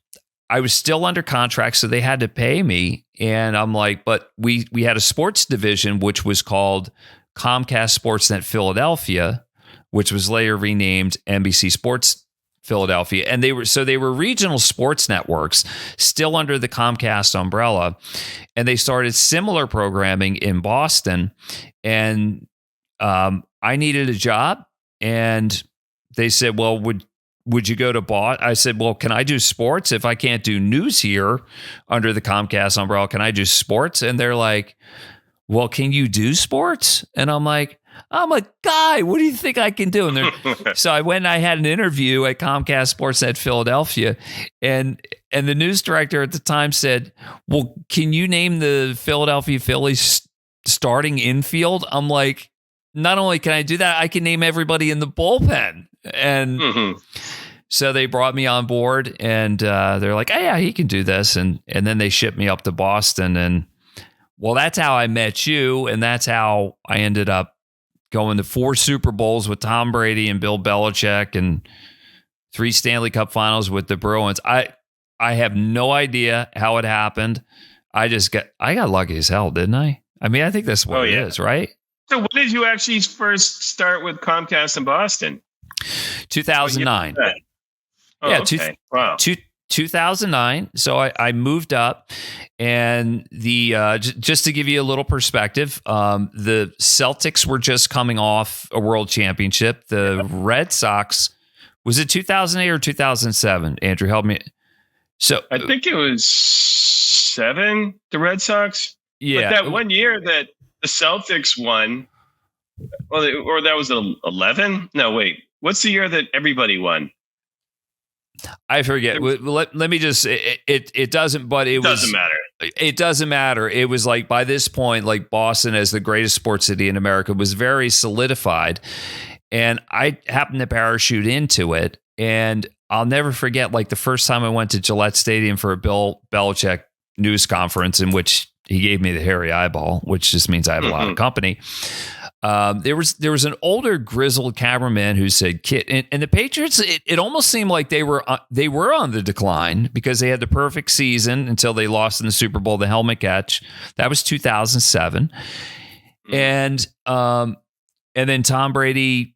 I was still under contract, so they had to pay me. And I'm like, but we had a sports division, which was called Comcast Sportsnet Philadelphia, which was later renamed NBC Sports Philadelphia. And they were regional sports networks still under the Comcast umbrella. And they started similar programming in Boston. And I needed a job. And they said, well, would you go to Boston? I said, well, can I do sports? If I can't do news here under the Comcast umbrella, can I do sports? And they're like, well, can you do sports? And I'm like, I'm a guy. What do you think I can do? And so I went and I had an interview at Comcast Sportsnet Philadelphia, and the news director at the time said, well, can you name the Philadelphia Phillies starting infield? I'm like, not only can I do that, I can name everybody in the bullpen. And so they brought me on board, and they're like, oh, yeah, he can do this. And then they shipped me up to Boston. And well, that's how I met you. And that's how I ended up going to 4 Super Bowls with Tom Brady and Bill Belichick, and 3 Stanley Cup finals with the Bruins. I have no idea how it happened. I got lucky as hell, didn't I? I mean, I think that's what it is, right? So when did you actually first start with Comcast in Boston? 2009. Oh, yeah, okay. Wow. 2009. So I moved up, and just to give you a little perspective, the Celtics were just coming off a world championship. The Red Sox, was it 2008 or 2007? Andrew, help me. So I think it was 7, the Red Sox. Yeah. But that one year that the Celtics won, or that was 11? No, wait. What's the year that everybody won? I forget. Let me just. It doesn't. But it doesn't matter. It doesn't matter. It was like by this point, like Boston as the greatest sports city in America was very solidified, and I happened to parachute into it. And I'll never forget, like the first time I went to Gillette Stadium for a Bill Belichick news conference, in which he gave me the hairy eyeball, which just means I have a lot of company. There was an older grizzled cameraman who said, "Kid," and the Patriots. It almost seemed like they were on the decline, because they had the perfect season until they lost in the Super Bowl, the helmet catch. That was 2007, and then Tom Brady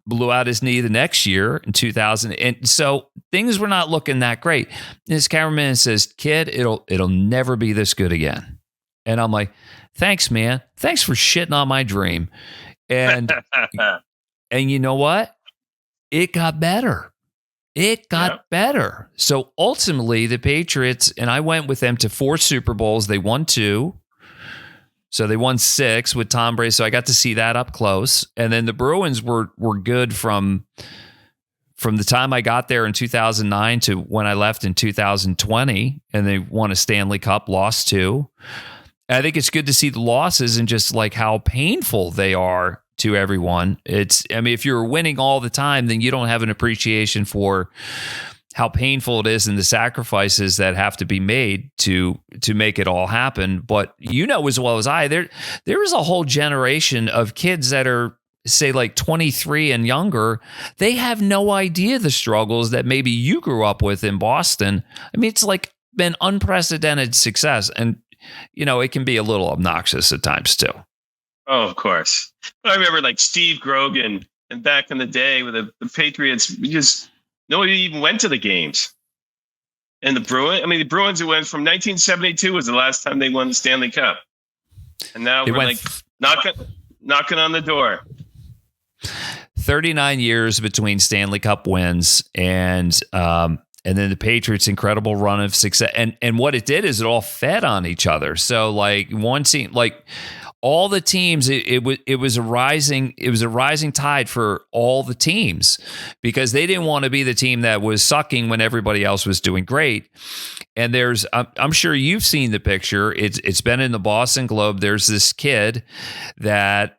blew out his knee the next year in 2000, and so things were not looking that great. And this cameraman says, "Kid, it'll never be this good again," and I'm like, thanks, man. Thanks for shitting on my dream. And you know what? It got better. It got better. So ultimately, the Patriots, and I went with them to 4 Super Bowls. They won 2. So they won 6 with Tom Brady. So I got to see that up close. And then the Bruins were good from the time I got there in 2009 to when I left in 2020. And they won a Stanley Cup, lost 2. And I think it's good to see the losses and just like how painful they are to everyone. If you're winning all the time, then you don't have an appreciation for how painful it is and the sacrifices that have to be made to make it all happen. But you know as well as I, there is a whole generation of kids that are, say, like 23 and younger. They have no idea the struggles that maybe you grew up with in Boston. I mean, it's like been unprecedented success, and it can be a little obnoxious at times too. Oh, of course. I remember like Steve Grogan, and back in the day with the Patriots, nobody even went to the games. And the Bruins, who went from 1972 was the last time they won the Stanley Cup. And now we're knocking on the door. 39 years between Stanley Cup wins and then the Patriots' incredible run of success. And what it did is it all fed on each other. So like one team, like all the teams, it was a rising tide for all the teams, because they didn't want to be the team that was sucking when everybody else was doing great. And I'm sure you've seen the picture. It's been in the Boston Globe. There's this kid that,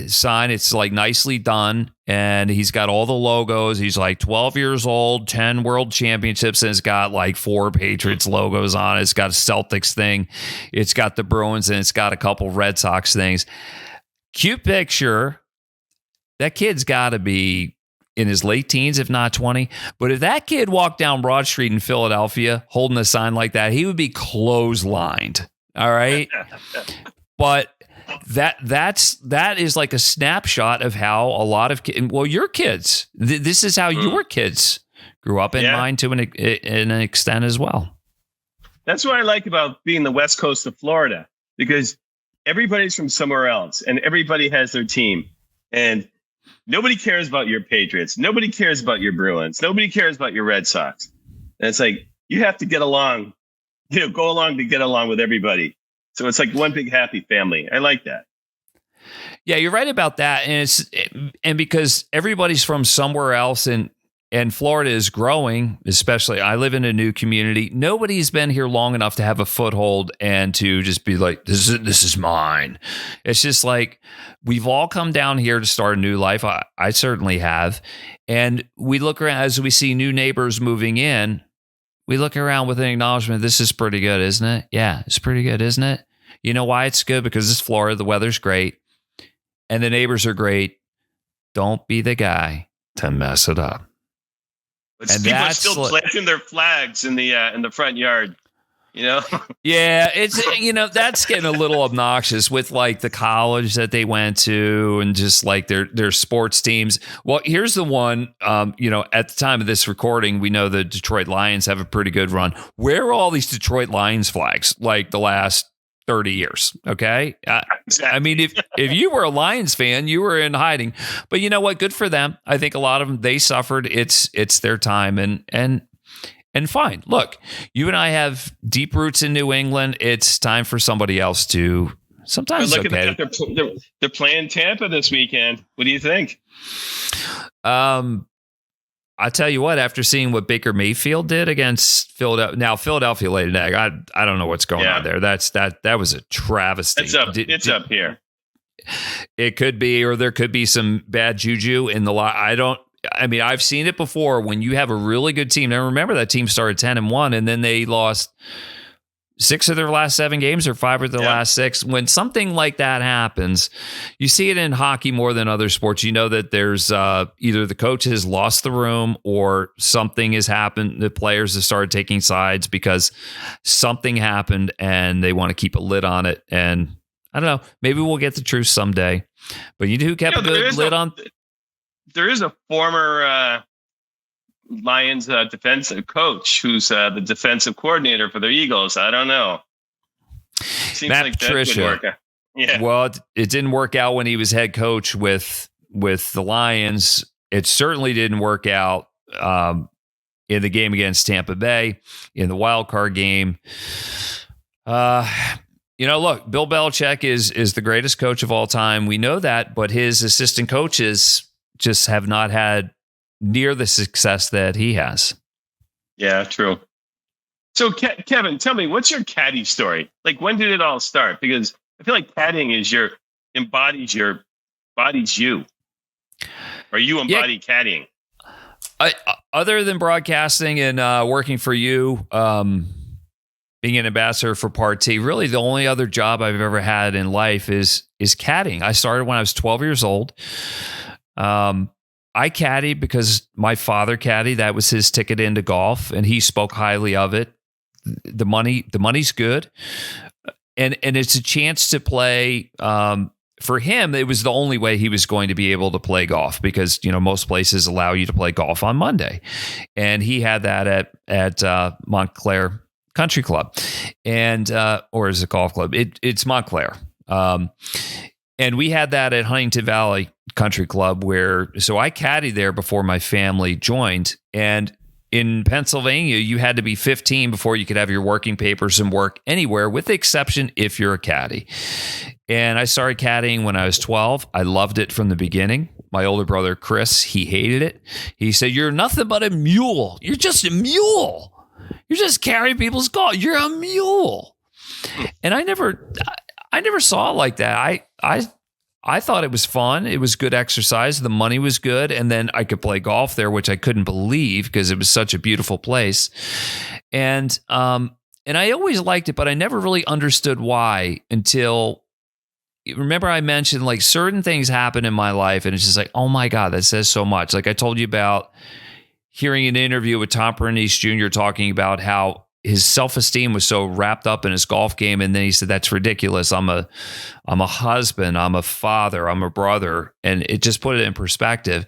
sign. It's like nicely done. And he's got all the logos. He's like 12 years old, 10 world championships, and it's got like 4 Patriots logos on it. It's got a Celtics thing. It's got the Bruins, and it's got a couple Red Sox things. Cute picture. That kid's got to be in his late teens, if not 20. But if that kid walked down Broad Street in Philadelphia holding a sign like that, he would be clotheslined. All right. But that is like a snapshot of how a lot of kids, your kids, this is how your kids grew up, and mine to an extent as well. That's what I like about being the West Coast of Florida, because everybody's from somewhere else and everybody has their team, and nobody cares about your Patriots. Nobody cares about your Bruins. Nobody cares about your Red Sox. And it's like, you have to get along, go along to get along with everybody. So it's like one big happy family. I like that. Yeah, you're right about that. And because everybody's from somewhere else, and Florida is growing, especially I live in a new community. Nobody's been here long enough to have a foothold and to just be like, this is mine. It's just like, we've all come down here to start a new life. I certainly have. And we look around as we see new neighbors moving in. We look around with an acknowledgement. This is pretty good, isn't it? Yeah, it's pretty good, isn't it? You know why it's good? Because it's Florida. The weather's great. And the neighbors are great. Don't be the guy to mess it up. But people are still planting their flags in the front yard. Yeah, it's that's getting a little obnoxious with like the college that they went to and just like their sports teams. Well, here's the one. At the time of this recording, we know the Detroit Lions have a pretty good run. Where are all these Detroit Lions flags like the last 30 years? Okay. Exactly. I mean, if you were a Lions fan, you were in hiding, but you know what? Good for them. I think a lot of them, they suffered. It's their time and fine. Look, you and I have deep roots in New England. It's time for somebody else to sometimes. Look at that. They're playing Tampa this weekend. What do you think? I tell you what, after seeing what Baker Mayfield did against Philadelphia, now Philadelphia laid an egg. I don't know what's going on there. That was a travesty. It's up here. It could be, or there could be some bad juju in the lot. I've seen it before when you have a really good team. Now remember that team started 10-1 and then they lost 6 of their last 7 games or 5 of their last 6. When something like that happens, you see it in hockey more than other sports. You know that there's either the coach has lost the room or something has happened. The players have started taking sides because something happened and they want to keep a lid on it. And I don't know, maybe we'll get the truth someday. But you know who kept a good lid on? There is a former Lions defensive coach who's the defensive coordinator for the Eagles. I don't know. Seems Matt like Patricia. that would work. Yeah. Well, it didn't work out when he was head coach with the Lions. It certainly didn't work out in the game against Tampa Bay, in the wild card game. Look, Bill Belichick is the greatest coach of all time. We know that, but his assistant coaches just have not had near the success that he has. Yeah, true. So, Kevin, tell me, what's your caddy story? Like, when did it all start? Because I feel like caddying embodies you, or you embody caddying. Other than broadcasting and working for you, being an ambassador for Part T, really the only other job I've ever had in life is caddying. I started when I was 12 years old. I caddied because my father caddied. That was his ticket into golf, and he spoke highly of it. The money's good, and it's a chance to play. For him, it was the only way he was going to be able to play golf because most places allow you to play golf on Monday, and he had that at Montclair Country Club, and or is it golf club? It's Montclair, and we had that at Huntington Valley Country Club so I caddied there before my family joined. And in Pennsylvania, you had to be 15 before you could have your working papers and work anywhere, with the exception if you're a caddy. And I started caddying when I was 12. I loved it from the beginning. My older brother, Chris, he hated it. He said, "You're nothing but a mule. You're just a mule. You're just carrying people's golf. You're a mule." And I never saw it like that. I thought it was fun. It was good exercise. The money was good. And then I could play golf there, which I couldn't believe because it was such a beautiful place. And I always liked it, but I never really understood why until, remember I mentioned like certain things happen in my life and it's just like, oh my God, that says so much. Like I told you about hearing an interview with Tom Pernice Jr. talking about how his self-esteem was so wrapped up in his golf game. And then he said, "That's ridiculous. I'm a husband. I'm a father. I'm a brother." And it just put it in perspective.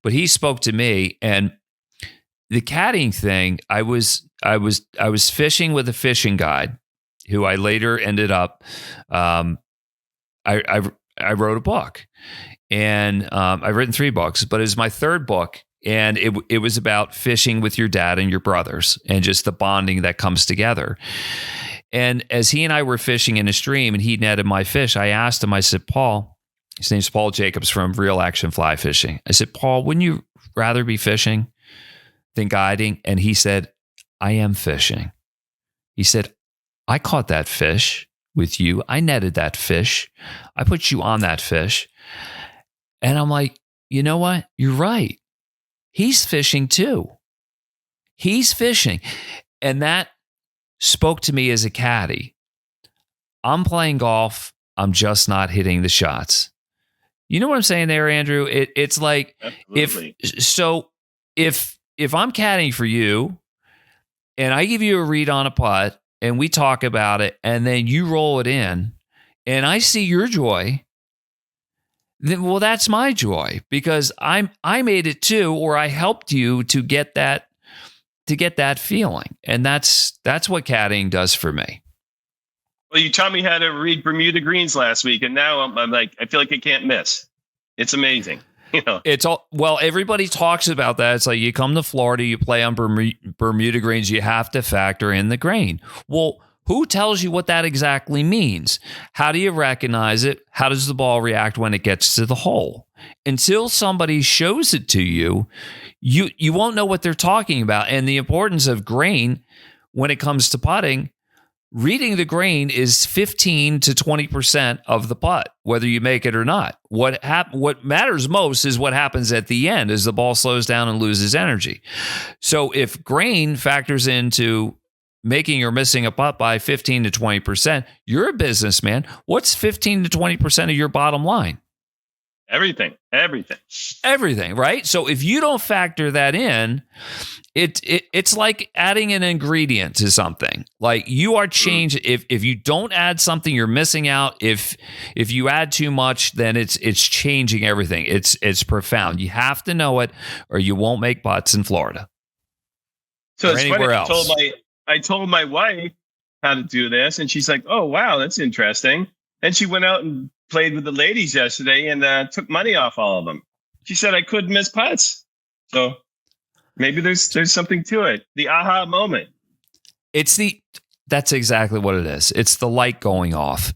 But he spoke to me, and the caddying thing, I was fishing with a fishing guide who I later ended up, I wrote a book, and I've written 3 books, but it was my 3rd book. And it was about fishing with your dad and your brothers and just the bonding that comes together. And as he and I were fishing in a stream and he netted my fish, I asked him, I said, "Paul," his name's Paul Jacobs from Real Action Fly Fishing. I said, "Paul, wouldn't you rather be fishing than guiding?" And he said, "I am fishing." He said, "I caught that fish with you. I netted that fish. I put you on that fish." And I'm like, you know what? You're right. He's fishing too. He's fishing. And that spoke to me as a caddy. I'm playing golf. I'm just not hitting the shots. You know what I'm saying there, Andrew? It's like, Absolutely. if I'm caddying for you and I give you a read on a putt and we talk about it and then you roll it in and I see your joy, then, well, that's my joy because I made it too, or I helped you to get that feeling. And that's what caddying does for me. Well, you taught me how to read Bermuda greens last week, and now I'm like, I feel like I can't miss. It's amazing. It's all, well, everybody talks about that. It's like you come to Florida, you play on Bermuda greens, you have to factor in the grain. Well, who tells you what that exactly means? How do you recognize it? How does the ball react when it gets to the hole? Until somebody shows it to you, you won't know what they're talking about. And the importance of grain when it comes to putting, reading the grain is 15 to 20% of the putt, whether you make it or not. What matters most is what happens at the end as the ball slows down and loses energy. So if grain factors into making or missing a putt by 15 to 20%, you're a businessman. What's 15 to 20% of your bottom line? Everything, right? So if you don't factor that in, it's like adding an ingredient to something. Like you are changed. If you don't add something, you're missing out. If you add too much, then it's changing everything. It's profound. You have to know it, or you won't make putts in Florida. So it's anywhere funny. else. I told my wife how to do this, and she's like, "Oh wow, that's interesting." And she went out and played with the ladies yesterday and took money off all of them. She said I couldn't miss putts. So maybe there's something to it. The aha moment. That's exactly what it is. It's the light going off.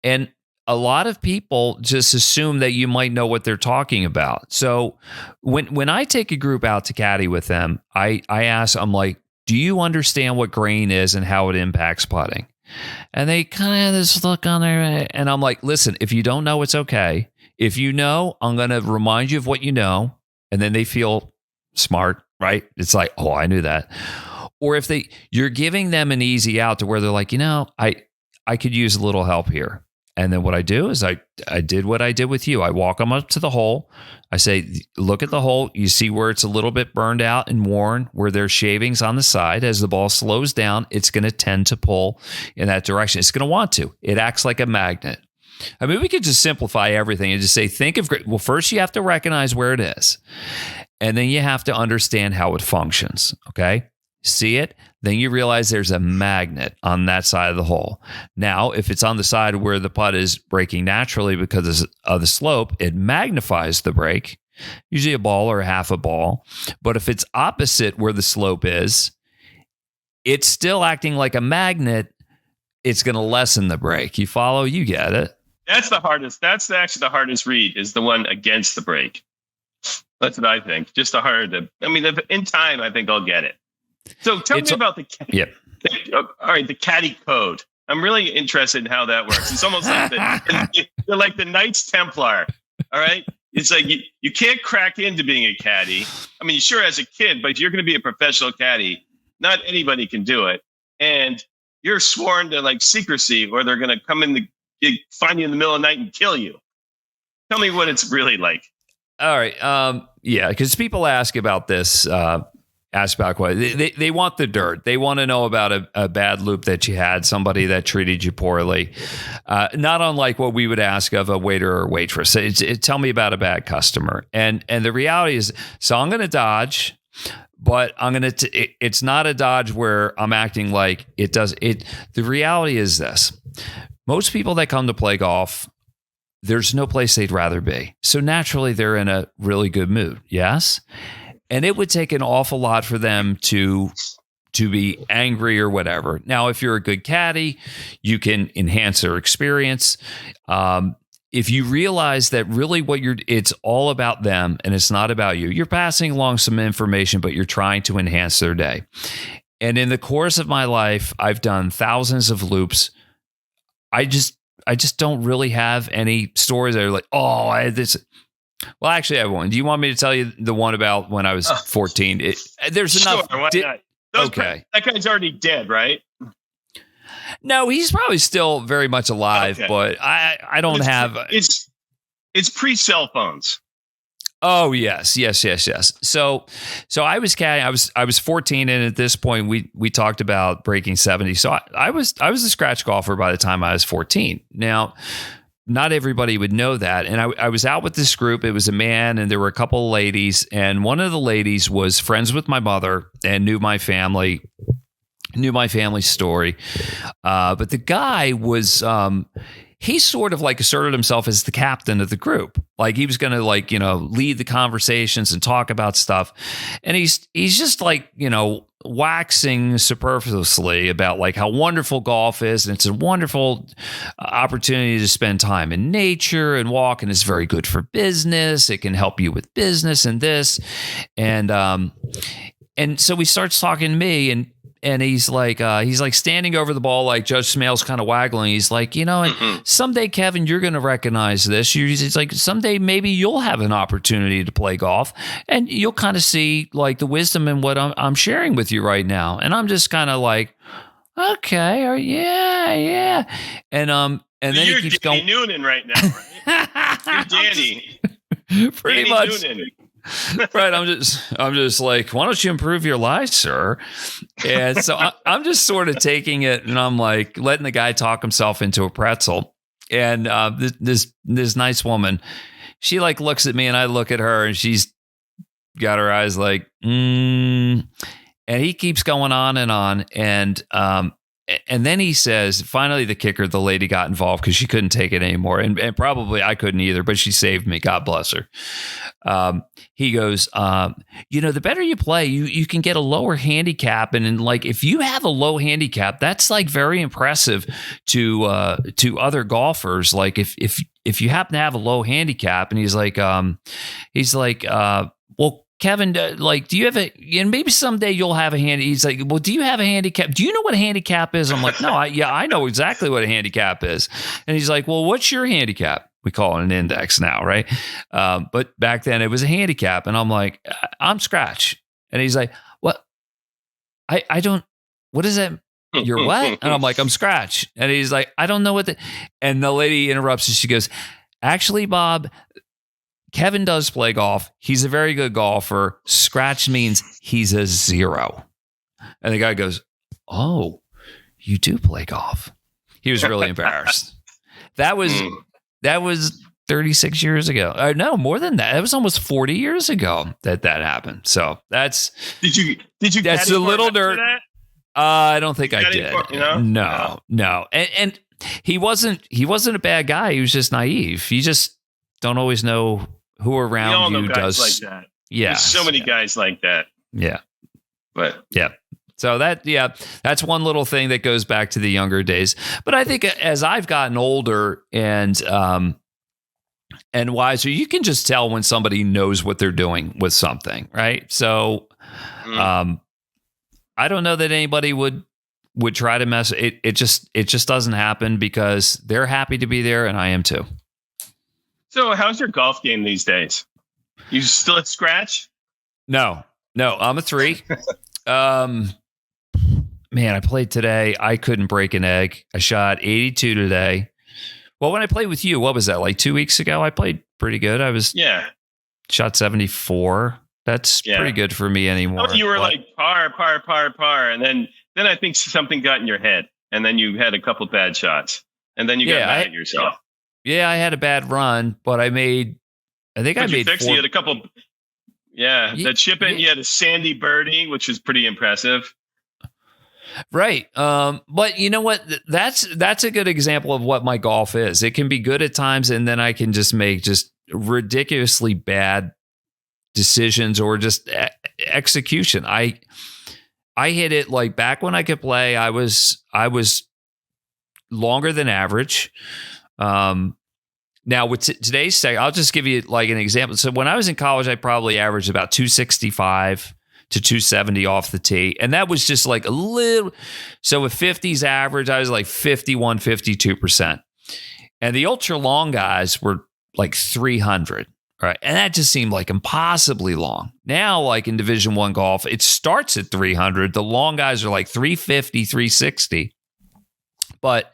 And a lot of people just assume that you might know what they're talking about. So when I take a group out to caddy with them, I ask, I'm like, do you understand what grain is and how it impacts putting? And they kind of have this look on there. And I'm like, listen, if you don't know, it's okay. If you know, I'm going to remind you of what you know. And then they feel smart, right? It's like, oh, I knew that. Or if you're giving them an easy out to where they're like, I could use a little help here. And then what I do is I did what I did with you. I walk them up to the hole. I say, look at the hole. You see where it's a little bit burned out and worn, where there's shavings on the side. As the ball slows down, it's going to tend to pull in that direction. It's going to want to. It acts like a magnet. I mean, we could just simplify everything and just say, well, first you have to recognize where it is. And then you have to understand how it functions. Okay. See it, then you realize there's a magnet on that side of the hole. Now, if it's on the side where the putt is breaking naturally because of the slope, it magnifies the break, usually a ball or half a ball. But if it's opposite where the slope is, it's still acting like a magnet. It's going to lessen the break. You follow? You get it. That's the hardest. That's actually the hardest read, is the one against the break. That's what I think. Just the harder. In time, I think I'll get it. So tell me about the caddy. Yep. All right, the caddy code. I'm really interested in how that works. It's almost like they're like the Knights Templar. All right, it's like you can't crack into being a caddy. I mean, sure, as a kid, but if you're going to be a professional caddy, not anybody can do it, and you're sworn to like secrecy, or they're going to come in find you in the middle of the night and kill you. Tell me what it's really like. All right, yeah, because people ask about this. Ask about they want the dirt. They want to know about a bad loop that you had, somebody that treated you poorly. Not unlike what we would ask of a waiter or waitress. Tell me about a bad customer. And the reality is, so I'm going to dodge, but it's not a dodge where I'm acting like it does. The reality is this: most people that come to play golf, there's no place they'd rather be. So naturally, they're in a really good mood. Yes. And it would take an awful lot for them to be angry or whatever. Now, if you're a good caddy, you can enhance their experience. If you realize that really it's all about them and it's not about you, you're passing along some information, but you're trying to enhance their day. And in the course of my life, I've done thousands of loops. I just don't really have any stories that are like, oh, I had this. Well, actually, I have one. Do you want me to tell you the one about when I was 14? There's enough. Sure, why not? Okay. That guy's already dead, right? No, he's probably still very much alive, okay. But I don't have. It's pre-cell phones. Oh yes. So I was caddying. I was 14, and at this point we talked about breaking 70. So I was a scratch golfer by the time I was 14. Now, not everybody would know that. And I was out with this group. It was a man, and there were a couple of ladies. And one of the ladies was friends with my mother and knew my family story. But the guy was, he sort of like asserted himself as the captain of the group. Like he was going to lead the conversations and talk about stuff. And he's just like, waxing superfluously about like how wonderful golf is, and it's a wonderful opportunity to spend time in nature and walk, and it's very good for business. It can help you with business and this, and so he starts talking to me, and he's like standing over the ball like Judge Smale's kind of waggling. He's like, and someday, Kevin, you're going to recognize this. It's like someday maybe you'll have an opportunity to play golf, and you'll kind of see like the wisdom in what I'm sharing with you right now. And I'm just kind of like, okay, yeah, and then you're he keeps Danny going. Noonan right now, right? You're Danny. Pretty Danny much. Noonan. Right. I'm just like, why don't you improve your life, sir? And so I'm just sort of taking it, and I'm like letting the guy talk himself into a pretzel. And this nice woman, she like looks at me, and I look at her, and she's got her eyes like, and he keeps going on. And and then he says, finally, the kicker, the lady got involved because she couldn't take it anymore. And probably I couldn't either, but she saved me. God bless her. He goes, the better you play, you can get a lower handicap. And like, if you have a low handicap, that's like very impressive to other golfers. Like if you happen to have a low handicap, and he's like, well, Kevin, do you have maybe someday you'll have a hand. He's like, well, do you have a handicap? Do you know what a handicap is? I'm like, no, I know exactly what a handicap is. And he's like, well, what's your handicap? We call it an index now, right? But back then it was a handicap. And I'm like, I'm scratch. And he's like, what? I don't, what is that? You're what? And I'm like, I'm scratch. And he's like, I don't know what and the lady interrupts and she goes, actually, Bob, Kevin does play golf. He's a very good golfer. Scratch means he's a 0. And the guy goes, oh, you do play golf. He was really embarrassed. That was 36 years ago. No, more than that. It was almost 40 years ago that happened. So that's did you that's a little nerd. I don't think I did. No. And he wasn't a bad guy. He was just naive. You just don't always know who around you does like that. Yeah. There's so many guys like that. Yeah. But yeah. So that's one little thing that goes back to the younger days. But I think as I've gotten older and wiser, you can just tell when somebody knows what they're doing with something, right? So I don't know that anybody would try to mess it. It just doesn't happen because they're happy to be there and I am too. So how's your golf game these days? You still at scratch? No, I'm a 3. Man, I played today. I couldn't break an egg. I shot 82 today. Well, when I played with you, what was that? Like 2 weeks ago? I played pretty good. Shot 74. That's pretty good for me anymore. Oh, you were like par. And then I think something got in your head and then you had a couple bad shots and then you got mad at yourself. Yeah, I had a bad run, but I made 4. You had a couple. Yeah, the chip in. You had a sandy birdie, which is pretty impressive. Right. But you know what? That's a good example of what my golf is. It can be good at times, and then I can just make just ridiculously bad decisions or just execution. I hit it like back when I could play. I was longer than average. Now with today's segment, I'll just give you like an example. So when I was in college, I probably averaged about 265 to 270 off the tee. And that was just like a little, so with 50s average, I was like 51, 52%. And the ultra long guys were like 300. Right. And that just seemed like impossibly long. Now, like in Division I golf, it starts at 300. The long guys are like 350, 360. But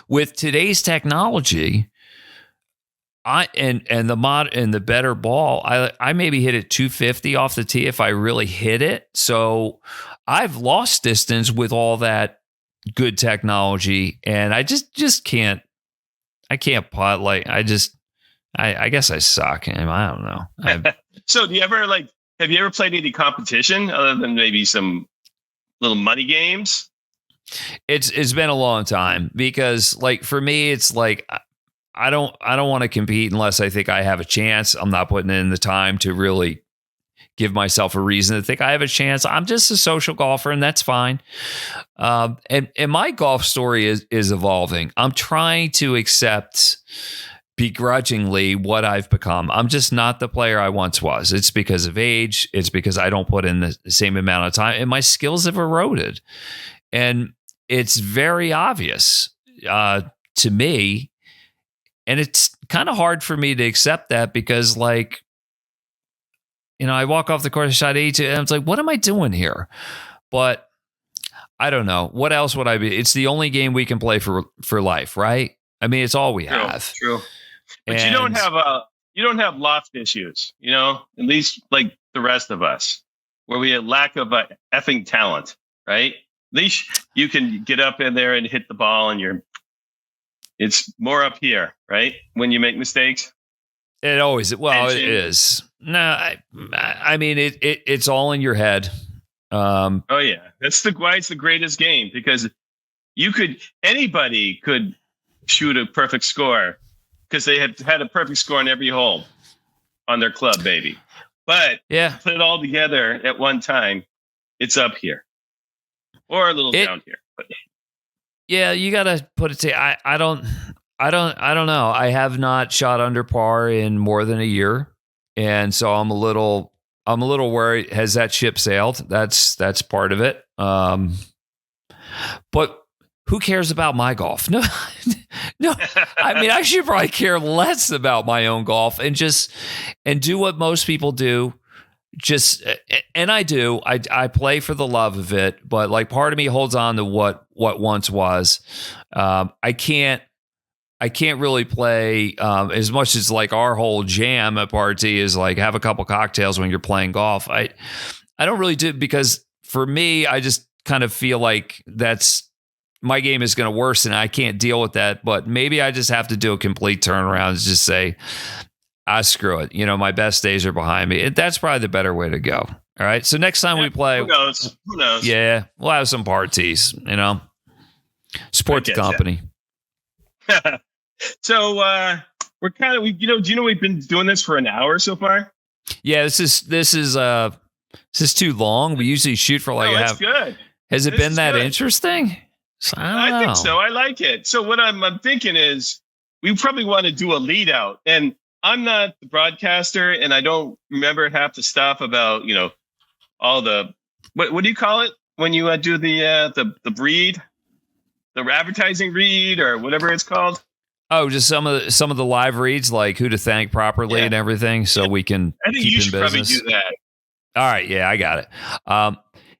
with today's technology, the better ball, I maybe hit it 250 off the tee if I really hit it. So I've lost distance with all that good technology, and I just can't. I can't putt like I guess I suck. I don't know. So have you ever played any competition other than maybe some little money games? It's been a long time because like for me, it's like I don't want to compete unless I think I have a chance. I'm not putting in the time to really give myself a reason to think I have a chance. I'm just a social golfer, and that's fine. And my golf story is evolving. I'm trying to accept begrudgingly what I've become. I'm just not the player I once was. It's because of age. It's because I don't put in the same amount of time, and my skills have eroded. And it's very obvious to me. And it's kind of hard for me to accept that because, like, I walk off the course, I shot 82, and it's like, what am I doing here? But I don't know. What else would I be? It's the only game we can play for life, right? I mean, it's all we have. True. But you don't have loft issues, at least like the rest of us, where we have lack of effing talent, right? At least you can get up in there and hit the ball, and it's more up here, right? When you make mistakes. It always, it is. No, I mean, it's all in your head. Oh yeah. That's why it's the greatest game, because anybody could shoot a perfect score because they had a perfect score in every hole on their club, baby. But put it all together at one time, it's up here or a little down here. But yeah, you got to put it to. I don't know. I have not shot under par in more than a year, and so I'm a little worried. Has that ship sailed? That's part of it. But who cares about my golf? No. I mean, I should probably care less about my own golf and do what most people do. And I do. I play for the love of it, but like part of me holds on to what once was. I can't really play as much as like our whole jam at party is like have a couple cocktails when you're playing golf. I don't really do it because for me, I just kind of feel like my game is going to worsen. I can't deal with that, but maybe I just have to do a complete turnaround and just say, screw it. My best days are behind me. That's probably the better way to go. All right. So next time we play, who knows? Yeah, we'll have some parties, support the company. So we're kind of, do you know, we've been doing this for an hour so far? Yeah, this is too long. We usually shoot for like that's good. Has it been that interesting? I think so. I like it. So what I'm thinking is we probably want to do a lead out, and I'm not the broadcaster and I don't remember half the stuff about, all the, what do you call it when you do the read, the advertising read or whatever it's called? Oh, just some of the live reads, like who to thank properly and everything. So we can I think keep you in should business. Probably do that. All right. Yeah, I got it.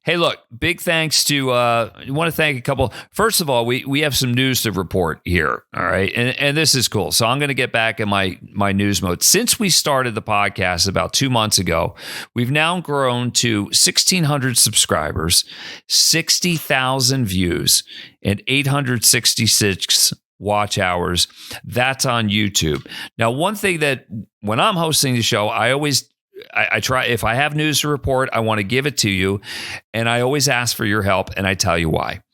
Hey, look, big thanks to, I want to thank a couple. First of all, we have some news to report here. All right. And this is cool. So I'm going to get back in my news mode. Since we started the podcast about 2 months ago, we've now grown to 1,600 subscribers, 60,000 views, and 866 watch hours. That's on YouTube. Now, one thing that when I'm hosting the show, I try, if I have news to report, I want to give it to you. And I always ask for your help. And I tell you why.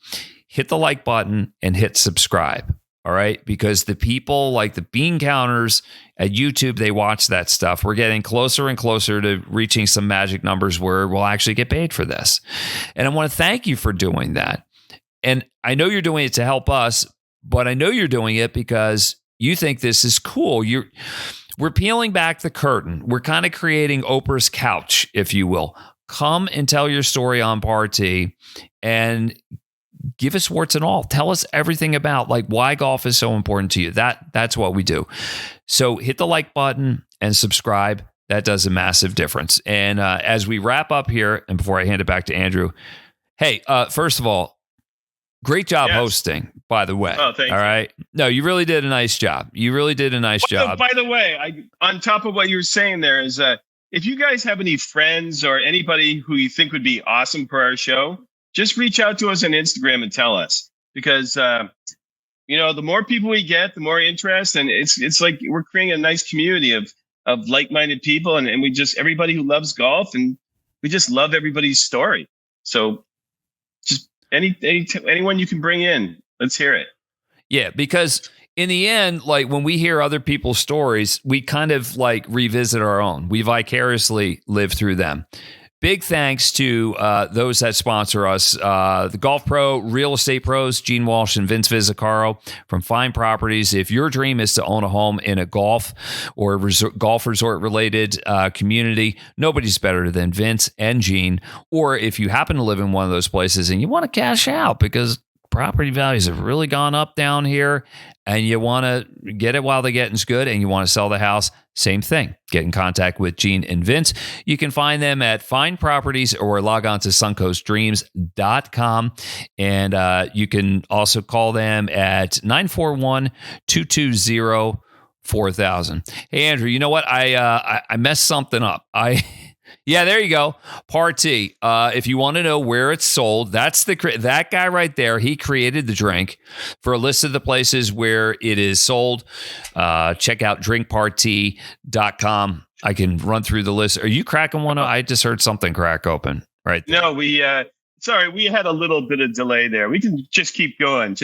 Hit the like button and hit subscribe. All right. Because the people like the bean counters at YouTube, they watch that stuff. We're getting closer and closer to reaching some magic numbers where we'll actually get paid for this. And I want to thank you for doing that. And I know you're doing it to help us, but I know you're doing it because you think this is cool. We're peeling back the curtain. We're kind of creating Oprah's couch, if you will. Come and tell your story on Party and give us warts and all. Tell us everything about like why golf is so important to you. That's what we do. So hit the like button and subscribe. That does a massive difference. And as we wrap up here, and before I hand it back to Andrew, hey, first of all, great job hosting, by the way. Oh, thank you. All right. No, you really did a nice job. You really did a nice job. By the way, on top of what you were saying there is if you guys have any friends or anybody who you think would be awesome for our show, just reach out to us on Instagram and tell us because, the more people we get, the more interest. And it's like we're creating a nice community of like-minded people. And we just everybody who loves golf and we just love everybody's story. So just anyone you can bring in, let's hear it. Yeah, because in the end, like when we hear other people's stories, we kind of like revisit our own. We vicariously live through them. Big thanks to those that sponsor us, the Golf Pro, Real Estate Pros, Gene Walsh and Vince Vizzacaro from Fine Properties. If your dream is to own a home in a golf or golf resort related community, nobody's better than Vince and Gene. Or if you happen to live in one of those places and you want to cash out because property values have really gone up down here and you want to get it while the getting's good and you want to sell the house, same thing. Get in contact with Gene and Vince. You can find them at Fine Properties or log on to suncoastdreams.com. And you can also call them at 941-220-4000. Hey, Andrew, you know what? I messed something up. Yeah, there you go. Party. If you want to know where it's sold, that's that guy right there. He created the drink. For a list of the places where it is sold, check out drinkparty.com. I can run through the list. Are you cracking one? I just heard something crack open right there. No, we sorry, we had a little bit of delay there. We can just keep going.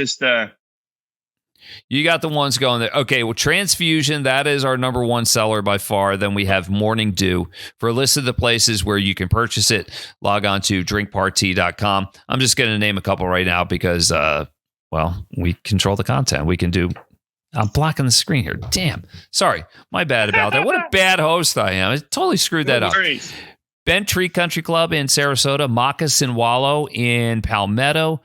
You got the ones going there. Okay, well, Transfusion, that is our number one seller by far. Then we have Morning Dew. For a list of the places where you can purchase it, log on to drinkparty.com. I'm just going to name a couple right now because, we control the content. We can do... I'm blocking the screen here. Damn. Sorry. My bad about that. What a bad host I am. I totally screwed that up. Bent Tree Country Club in Sarasota, Moccasin Wallow in Palmetto,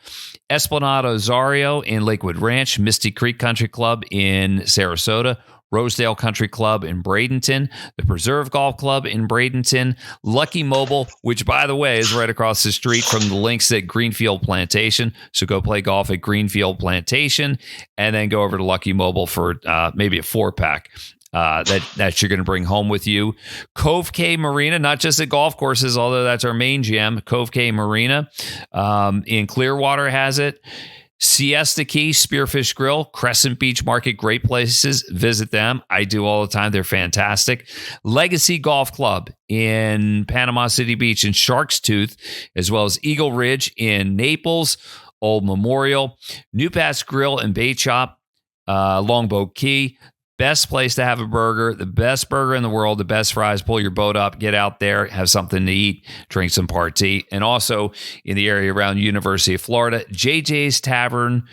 Esplanade Osario in Lakewood Ranch, Misty Creek Country Club in Sarasota, Rosedale Country Club in Bradenton, the Preserve Golf Club in Bradenton, Lucky Mobile, which, by the way, is right across the street from the links at Greenfield Plantation. So go play golf at Greenfield Plantation and then go over to Lucky Mobile for maybe a 4-pack. That you're going to bring home with you. Cove Cay Marina, not just at golf courses, although that's our main jam. Cove Cay Marina in Clearwater has it. Siesta Key, Spearfish Grill, Crescent Beach Market, great places. Visit them. I do all the time. They're fantastic. Legacy Golf Club in Panama City Beach and Shark's Tooth, as well as Eagle Ridge in Naples, Old Memorial, New Pass Grill and Bait Shop, Longboat Key. Best place to have a burger, the best burger in the world, the best fries. Pull your boat up, get out there, have something to eat, drink some party. And also in the area around University of Florida, JJ's Tavern,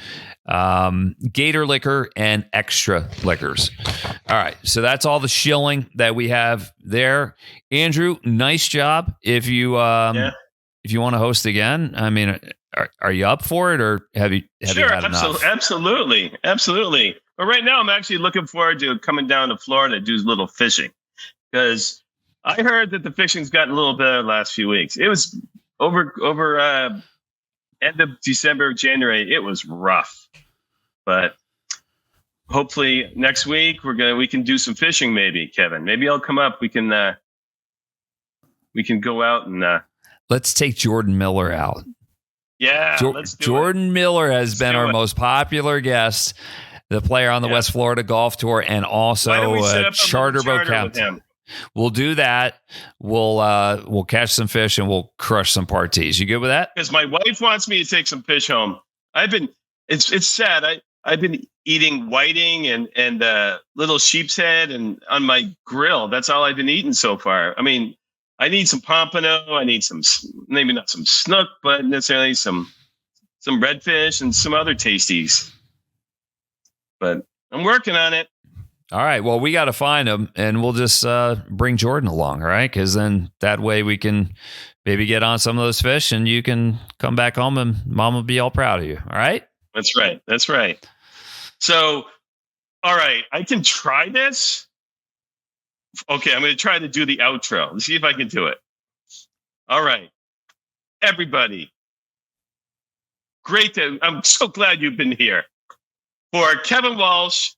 Gator Liquor, and Extra Liquors. All right, so that's all the shilling that we have there. Andrew, nice job. If you want to host again, I mean, are you up for it, or have you had enough? Absolutely. But right now, I'm actually looking forward to coming down to Florida to do a little fishing, because I heard that the fishing's gotten a little better the last few weeks. It was over end of December, January. It was rough, but hopefully next week we can do some fishing. Maybe Kevin, maybe I'll come up. We can go out and let's take Jordan Miller out. Yeah, let's do Jordan Miller has been our most popular guest. The player on the West Florida Golf Tour, and also a charter boat captain. We'll do that. We'll catch some fish and we'll crush some parties. You good with that? Because my wife wants me to take some fish home. It's sad. I've been eating whiting and little sheep's head and on my grill. That's all I've been eating so far. I mean, I need some pompano. I need some, maybe not some snook, but necessarily some redfish and some other tasties. But I'm working on it. All right. Well, we got to find him, and we'll just bring Jordan along, all right? Because then that way we can maybe get on some of those fish, and you can come back home, and Mom will be all proud of you, all right? That's right. So, all right, I can try this. Okay, I'm going to try to do the outro. Let's see if I can do it. All right. Everybody. I'm so glad you've been here. For Kevin Walsh,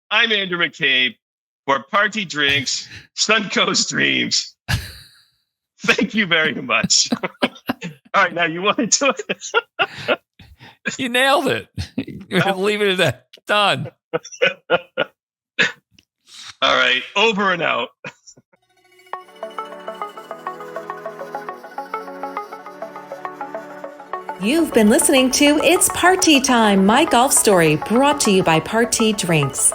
I'm Andrew McCabe. For Party Drinks, Suncoast Dreams. Thank you very much. All right, now you want to do it? You nailed it. Leave it at that. Done. All right, over and out. You've been listening to It's Party Time, My Golf Story, brought to you by Party Drinks.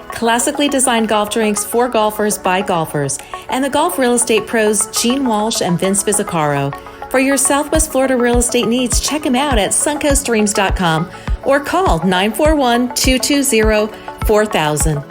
Classically designed golf drinks for golfers by golfers, and the golf real estate pros Gene Walsh and Vince Vizzacaro. For your Southwest Florida real estate needs, check them out at suncoastdreams.com or call 941-220-4000.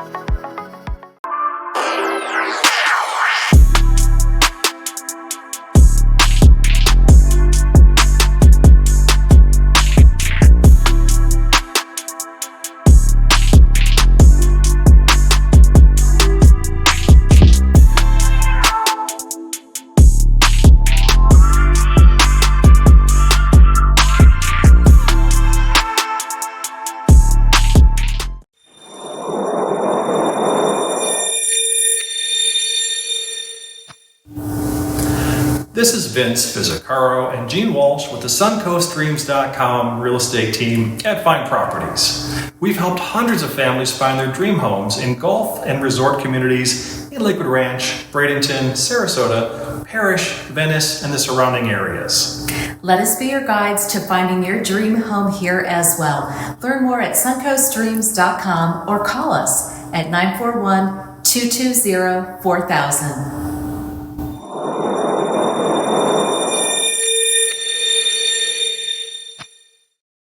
This is Vince Vizzacaro and Gene Walsh with the SuncoastDreams.com real estate team at Fine Properties. We've helped hundreds of families find their dream homes in golf and resort communities in Lakewood Ranch, Bradenton, Sarasota, Parrish, Venice, and the surrounding areas. Let us be your guides to finding your dream home here as well. Learn more at suncoastdreams.com or call us at 941-220-4000.